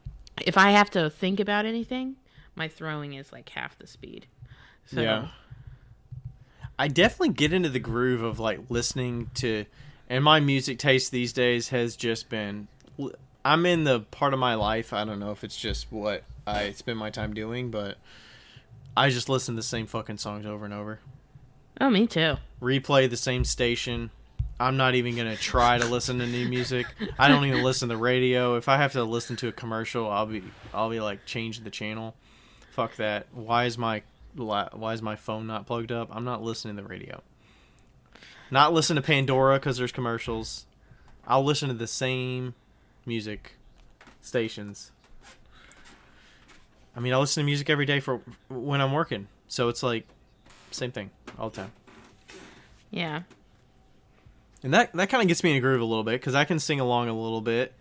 If I have to think about anything, my throwing is like half the speed. So, yeah. I definitely get into the groove of like listening to, and my music taste these days has just been, I'm in the part of my life, I don't know if it's just what I spend my time doing, but I just listen to the same fucking songs over and over. Oh, me too. Replay the same station. I'm not even going to try to listen to new music. I don't even listen to the radio. If I have to listen to a commercial, I'll be like, change the channel. Fuck that. Why is my phone not plugged up? I'm not listening to the radio. Not listen to Pandora because there's commercials. I'll listen to the same music stations. I mean, I listen to music every day for when I'm working. So it's like, same thing all the time. Yeah. And that kind of gets me in a groove a little bit because I can sing along a little bit.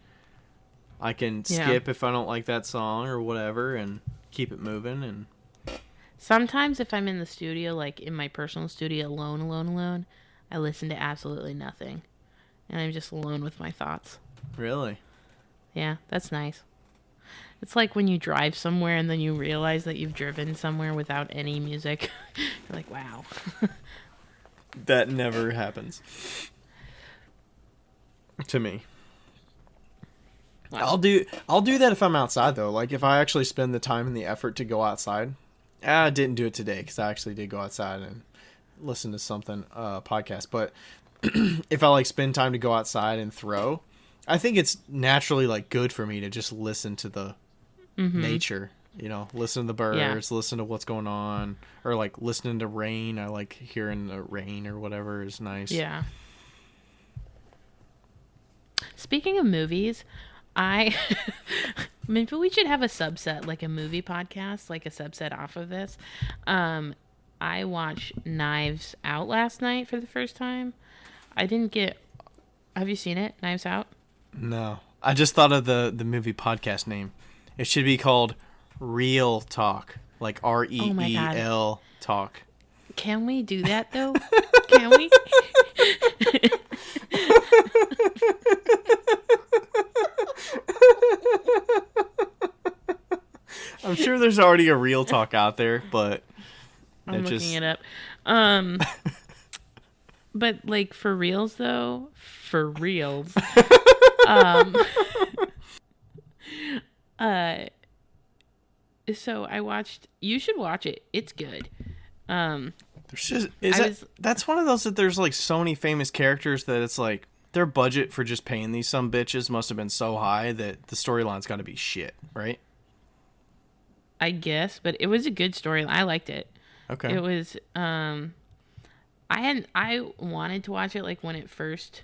I can skip if I don't like that song or whatever and keep it moving. And sometimes if I'm in the studio, like in my personal studio, alone, I listen to absolutely nothing. And I'm just alone with my thoughts. Really? Yeah, that's nice. It's like when you drive somewhere and then you realize that you've driven somewhere without any music. You're like, wow. That never happens. To me. Wow. I'll do that if I'm outside though. Like if I actually spend the time and the effort to go outside. I didn't do it today because I actually did go outside and listen to something podcast. But if I like spend time to go outside and throw, I think it's naturally like good for me to just listen to the nature. You know, listen to the birds, listen to what's going on, or like listening to rain. I like hearing the rain or whatever is nice. Yeah. Speaking of movies, maybe we should have a subset, like a movie podcast, like a subset off of this. I watched Knives Out last night for the first time. Have you seen it, Knives Out? No. I just thought of the movie podcast name. It should be called Real Talk, like REEL Talk. Can we do that though? Can we? I'm sure there's already a Real Talk out there, but I'm looking it up. But like for reals though, so I watched. You should watch it. It's good. That's one of those that there's like so many famous characters that it's like their budget for just paying these some bitches must have been so high that the storyline's got to be shit, right? I guess, but it was a good story. I liked it. Okay. It was. I wanted to watch it like when it first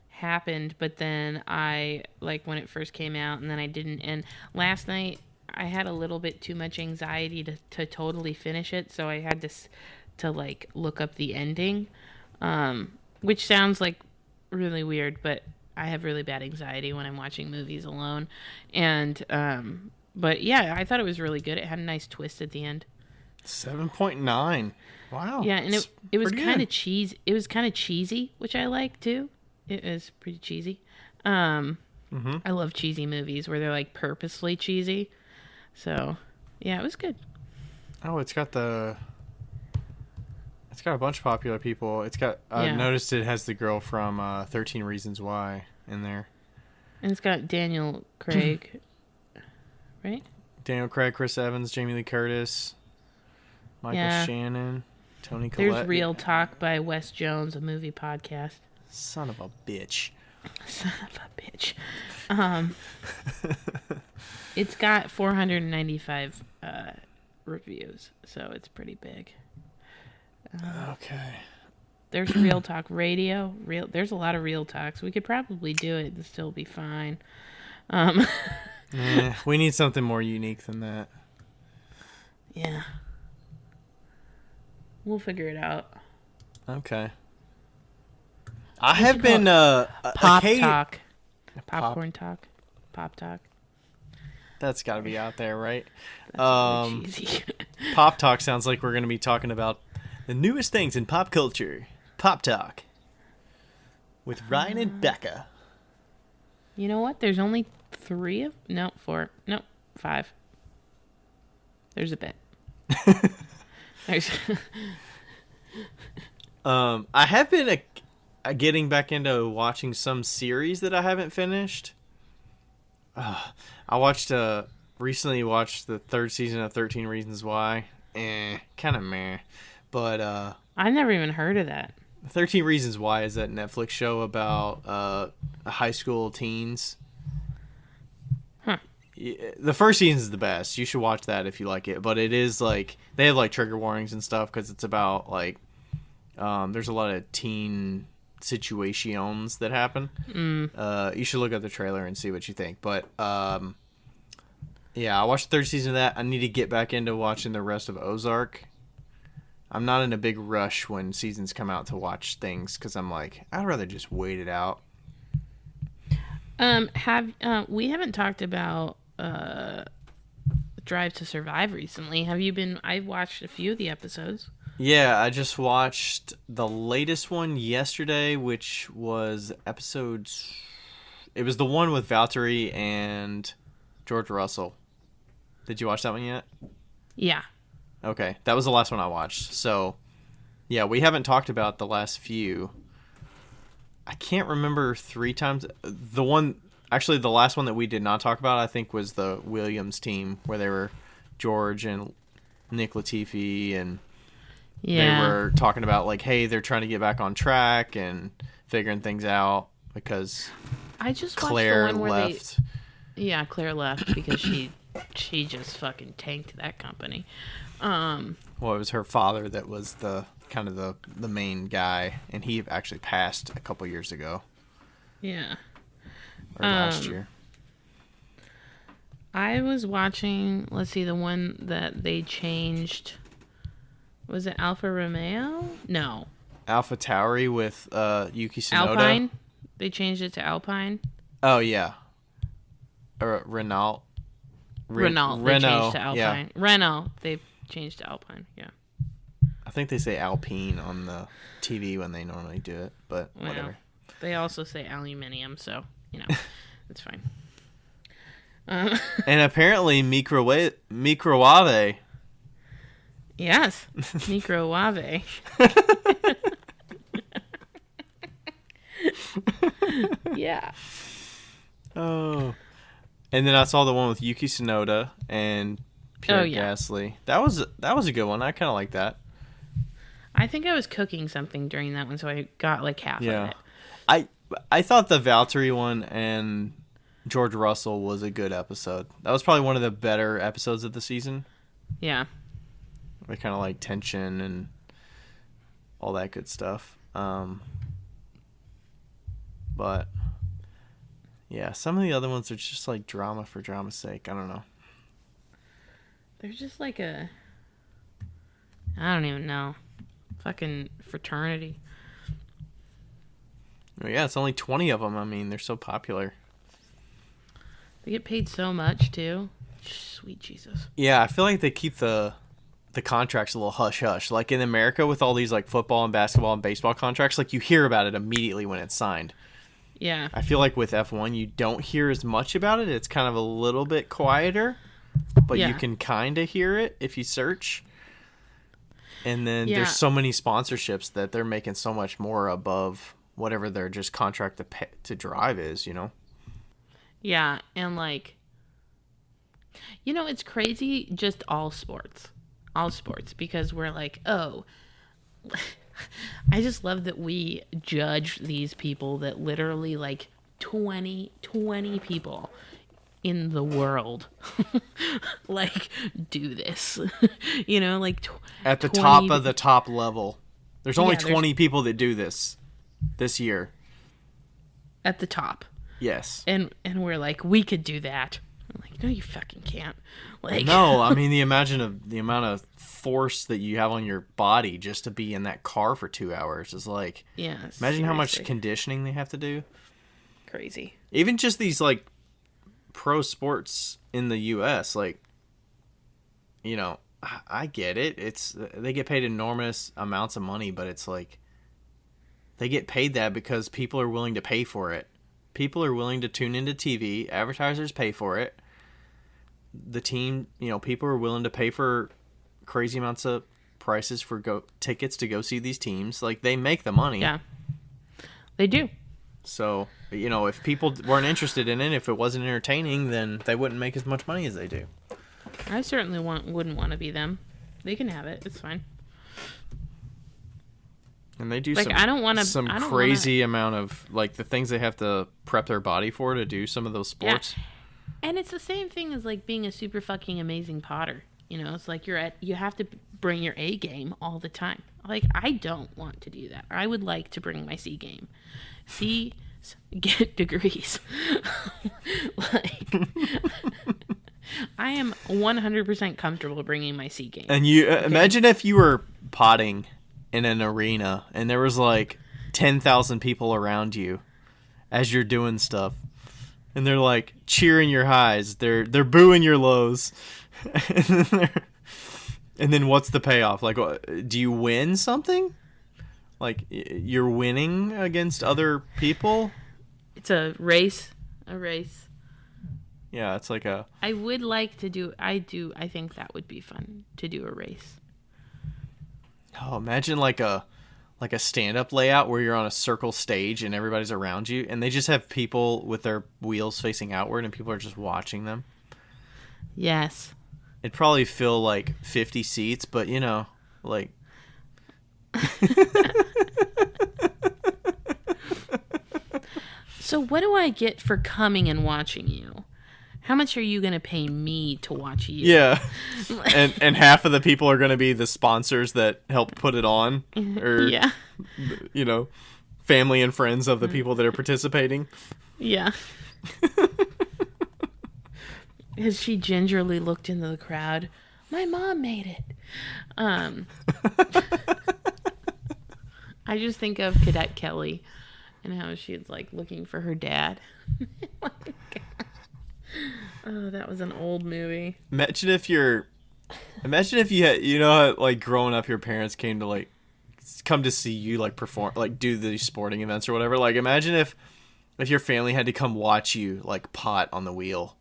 happened, but then I like when it first came out, and then I didn't. And last night I had a little bit too much anxiety to totally finish it, so I had to like look up the ending, which sounds like really weird, but I have really bad anxiety when I'm watching movies alone. And but yeah, I thought it was really good. It had a nice twist at the end. 7.9. Wow. Yeah, and it's it was pretty kind good. of cheese. It was kind of cheesy, which I like too. It was pretty cheesy. I love cheesy movies where they're like purposefully cheesy. So, yeah, it was good. Oh, it's got a bunch of popular people. It's got I Yeah. noticed it has the girl from 13 Reasons Why in there. And it's got Daniel Craig, right? Daniel Craig, Chris Evans, Jamie Lee Curtis, Michael Yeah. Shannon, Toni Collette. There's Real Talk by Wes Jones, a movie podcast. Son of a bitch. Son of a bitch. It's got 495 reviews, so it's pretty big. Okay. There's Real Talk Radio. There's a lot of Real Talks. We could probably do it and still be fine. We need something more unique than that. Yeah. We'll figure it out. Okay. I have been Pop Talk. Popcorn Talk. Pop Talk. That's got to be out there, right? That's really cheesy. Pop Talk sounds like we're going to be talking about the newest things in pop culture. Pop Talk with Ryan and Becca. You know what? There's only 4. No, 5. There's a bit. There's I have been getting back into watching some series that I haven't finished. I recently watched the 3rd season of 13 Reasons Why. Kind of meh. But I've never even heard of that. 13 Reasons Why is that Netflix show about high school teens. Huh. The first season is the best. You should watch that if you like it. But it is like they have like trigger warnings and stuff because it's about like there's a lot of teen situations that happen. You should look at the trailer and see what you think. But yeah, I watched the 3rd season of that. I need to get back into watching the rest of Ozark. I'm not in a big rush when seasons come out to watch things because I'm like, I'd rather just wait it out. We haven't talked about Drive to Survive recently. Have you been? I've watched a few of the episodes. Yeah, I just watched the latest one yesterday, which was episodes. It was the one with Valtteri and George Russell. Did you watch that one yet? Yeah. Okay, that was the last one I watched. So, yeah, we haven't talked about the last few. I can't remember 3 times. The last one that we did not talk about, I think, was the Williams team, where they were George and Nick Latifi, and they were talking about, like, hey, they're trying to get back on track and figuring things out because I just Claire watched the one where left. Yeah, Claire left because she just fucking tanked that company. Well, it was her father that was the kind of the main guy, and he actually passed a couple years ago. Yeah. Or last year. I was watching, let's see, the one that they changed. Was it Alfa Romeo? No. Alpha Tauri with Yuki Tsunoda. Alpine? They changed it to Alpine. Oh, yeah. Or Renault. Renault. They changed to Alpine. Yeah. Renault. They changed to Alpine. Yeah. I think they say Alpine on the TV when they normally do it, but whatever. They also say aluminium, so, it's fine. And apparently microwave. Yes. Microwave. Yeah. Oh. And then I saw the one with Yuki Tsunoda and Pierre Gasly. That was a good one. I kind of like that. I think I was cooking something during that one, so I got like half of it. I thought the Valtteri one and George Russell was a good episode. That was probably one of the better episodes of the season. Yeah. With kind of like tension and all that good stuff. But yeah, some of the other ones are just like drama for drama's sake. I don't know. They're just like I don't even know. Fucking fraternity. Well, yeah, it's only 20 of them. I mean, they're so popular. They get paid so much too. Sweet Jesus. Yeah, I feel like they keep the the contract's a little hush hush. Like in America with all these like football and basketball and baseball contracts, like you hear about it immediately when it's signed. Yeah. I feel like with F1 you don't hear as much about it. It's kind of a little bit quieter, but you can kind of hear it if you search. And then there's so many sponsorships that they're making so much more above whatever their just contract to drive is, you know? Yeah, and like, you know, it's crazy, just all sports, because we're like, oh, I just love that we judge these people that literally like 20 people in the world like do this, you know, like at the top of the top level. There's only 20 people that do this year. At the top. Yes. And we're like, we could do that. I'm like, no, you fucking can't. Like, no, I mean the amount of force that you have on your body just to be in that car for 2 hours is like, yeah. Imagine seriously. how much conditioning they have to do. Crazy. Even just these like pro sports in the US, like, you know, I get it. They get paid enormous amounts of money, but it's like they get paid that because people are willing to pay for it. People are willing to tune into TV. Advertisers pay for it. The team, you know, people are willing to pay for crazy amounts of prices for tickets to go see these teams. Like, they make the money. Yeah, they do. So, you know, if people weren't interested in it, if it wasn't entertaining, then they wouldn't make as much money as they do. I certainly wouldn't want to be them. They can have it. It's fine. And they do like, some crazy amount of, like, the things they have to prep their body for to do some of those sports. Yeah. And it's the same thing as, like, being a super fucking amazing potter. You know, it's like you have to bring your A game all the time. Like, I don't want to do that. I would like to bring my C game. Get degrees. Like, I am 100% comfortable bringing my C game. And you imagine if you were potting in an arena and there was like 10,000 people around you as you're doing stuff, and they're like cheering your highs, they're booing your lows, and then what's the payoff? Like, do you win something? Like, you're winning against other people? It's a race. Yeah, it's like a... I would like to do... I think that would be fun, to do a race. Oh, imagine like a stand-up layout where you're on a circle stage and everybody's around you, and they just have people with their wheels facing outward and people are just watching them. Yes. It'd probably fill like 50 seats, but, you know, like... So what do I get for coming and watching you? How much are you going to pay me to watch you? Yeah. and half of the people are going to be the sponsors that help put it on. Or, yeah. You know, family and friends of the people that are participating. Yeah. As she gingerly looked into the crowd, my mom made it. I just think of Cadet Kelly and how she's like looking for her dad. Oh, that was an old movie. Imagine if you had, you know, how, like, growing up, your parents came to come to see you like perform, like do these sporting events or whatever. Like, imagine if your family had to come watch you like pot on the wheel.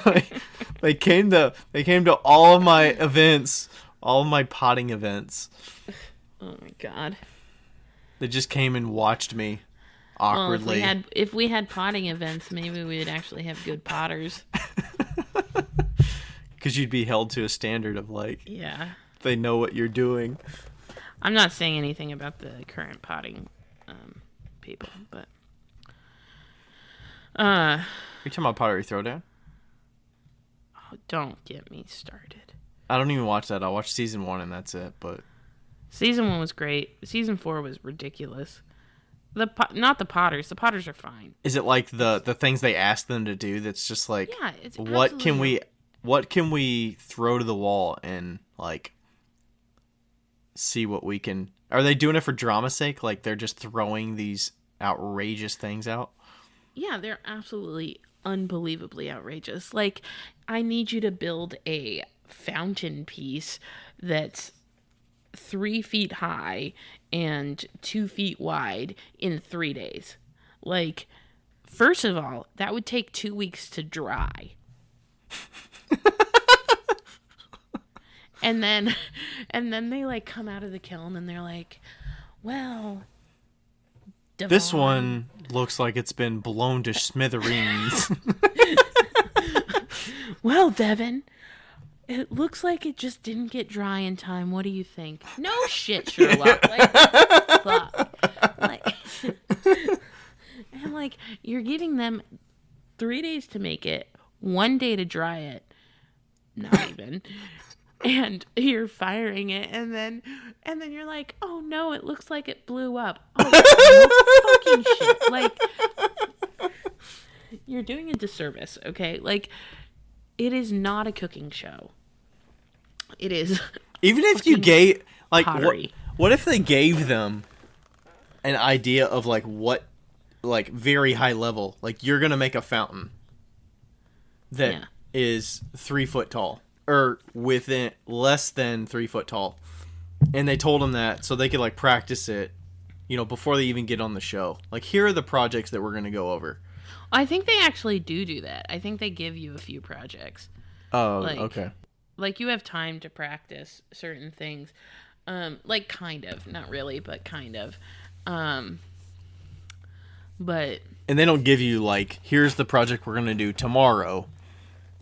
Like, they came to all of my events, all of my potting events. Oh my god. They just came and watched me awkwardly. Well, if we had potting events, maybe we would actually have good potters. Because you'd be held to a standard of like, yeah, they know what you're doing. I'm not saying anything about the current potting people, but are you talking about Pottery Throwdown? Oh, don't get me started. I don't even watch that. I watched season 1 and that's it. But season 1 was great. Season 4 was ridiculous. Not the Potters. The Potters are fine. Is it like the things they ask them to do? That's just like, yeah, it's what can we throw to the wall and like see what we can? Are they doing it for drama's sake? Like they're just throwing these outrageous things out? Yeah, they're absolutely unbelievably outrageous. Like, I need you to build a fountain piece that's 3 feet high and 2 feet wide in 3 days. Like, first of all, that would take 2 weeks to dry. and then they like come out of the kiln and they're like, well, Devon. This one looks like it's been blown to smithereens. Well, Devin, it looks like it just didn't get dry in time. What do you think? No shit, Sherlock. Like, fuck. Like, and like, you're giving them 3 days to make it, 1 day to dry it. Not even. And you're firing it, and then you're like, oh no, it looks like it blew up. Oh, no fucking shit. Like, you're doing a disservice, okay? Like, it is not a cooking show. It is. Even if you gave, like, pottery. What if they gave them an idea of, like, what, like, very high level, like, you're gonna make a fountain that is 3 foot tall, or within less than 3 foot tall, and they told them that so they could, like, practice it, you know, before they even get on the show. Like, here are the projects that we're gonna go over. I think they actually do that. I think they give you a few projects. Oh, like, okay. Like, you have time to practice certain things. Like, kind of. Not really, but kind of. But... And they don't give you, like, here's the project we're going to do tomorrow,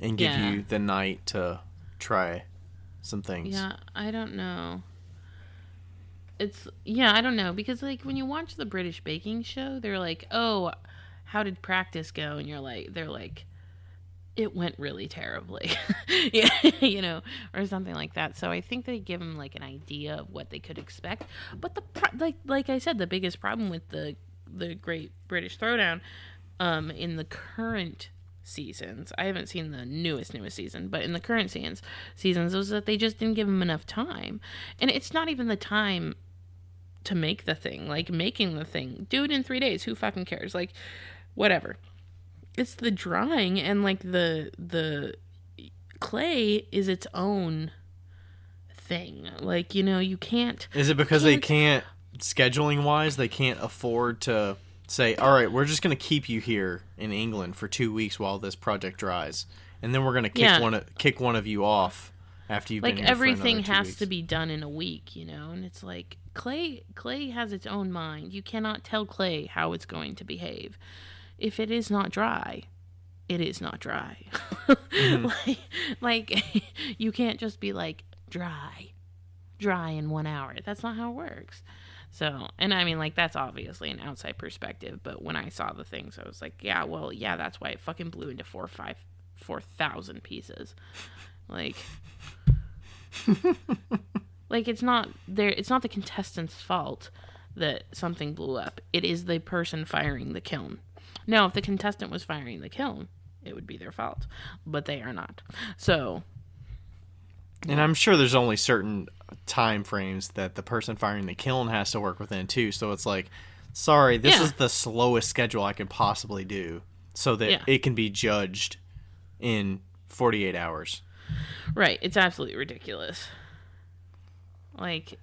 and give you the night to try some things. Yeah, I don't know. I don't know. Because, like, when you watch the British baking show, they're like, oh, how did practice go? And they're like, it went really terribly. Yeah, you know, or something like that. So I think they give them, like, an idea of what they could expect. But like I said, the biggest problem with the Great British Throwdown in the current seasons, I haven't seen the newest season, but in the current seasons was that they just didn't give them enough time. And it's not even the time to make the thing. Like, making the thing, do it in 3 days, who fucking cares? Like, whatever. It's the drying, and like the clay is its own thing. Like, you know, you can't. Is it because they can't, scheduling wise, they can't afford to say, all right, we're just going to keep you here in England for 2 weeks while this project dries, and then we're going to kick one of you off after you've been here for another 2 weeks. Everything has to be done in a week, you know, and it's like clay has its own mind. You cannot tell clay how it's going to behave. If it is not dry, it is not dry. Mm-hmm. like you can't just be like dry in 1 hour. That's not how it works. So, and I mean, like, that's obviously an outside perspective, but when I saw the things, I was like, yeah, well, yeah, that's why it fucking blew into 4,000 pieces. Like, like, it's not the contestant's fault that something blew up. It is the person firing the kiln. Now, if the contestant was firing the kiln, it would be their fault, but they are not. So, and I'm sure there's only certain time frames that the person firing the kiln has to work within too. So it's like, sorry, this is the slowest schedule I can possibly do, so that it can be judged in 48 hours. Right. It's absolutely ridiculous. Like,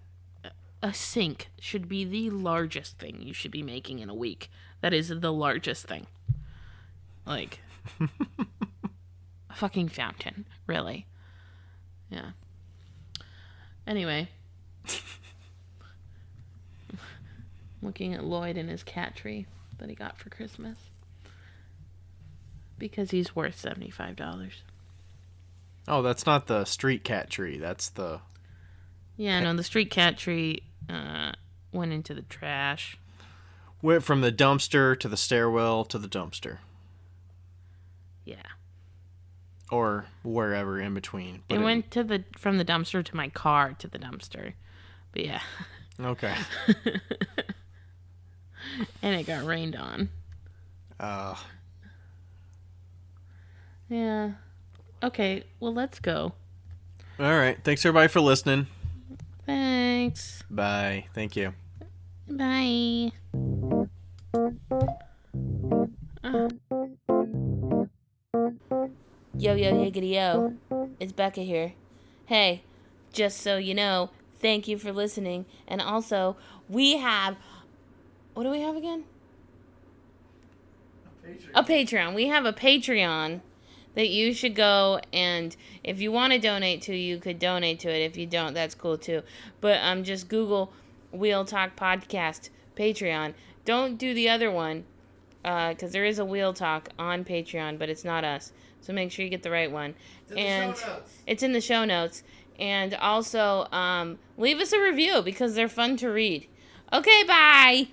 a sink should be the largest thing you should be making in a week. That is the largest thing. Like, a fucking fountain, really. Yeah. Anyway. Looking at Lloyd and his cat tree that he got for Christmas. Because he's worth $75. Oh, that's not the street cat tree. That's the... Yeah, no, the street cat tree went into the trash. Went from the dumpster to the stairwell to the dumpster. Yeah. Or wherever in between. It went from the dumpster to my car to the dumpster. But yeah. Okay. And it got rained on. Yeah. Okay, well, let's go. All right. Thanks, everybody, for listening. Thanks. Bye. Thank you. Bye. Yo, higgity, yo. It's Becca here. hey, just so you know, thank you for listening. And also, we have, what do we have again? A Patreon. We have a Patreon that you should go, and if you want to donate to, you could donate to it. If you don't, that's cool too. But just Google Wheel Talk Podcast Patreon. Don't do the other one, because there is a Wheel Talk on Patreon, but it's not us. So make sure you get the right one. It's in the show notes. And also, leave us a review because they're fun to read. Okay, bye!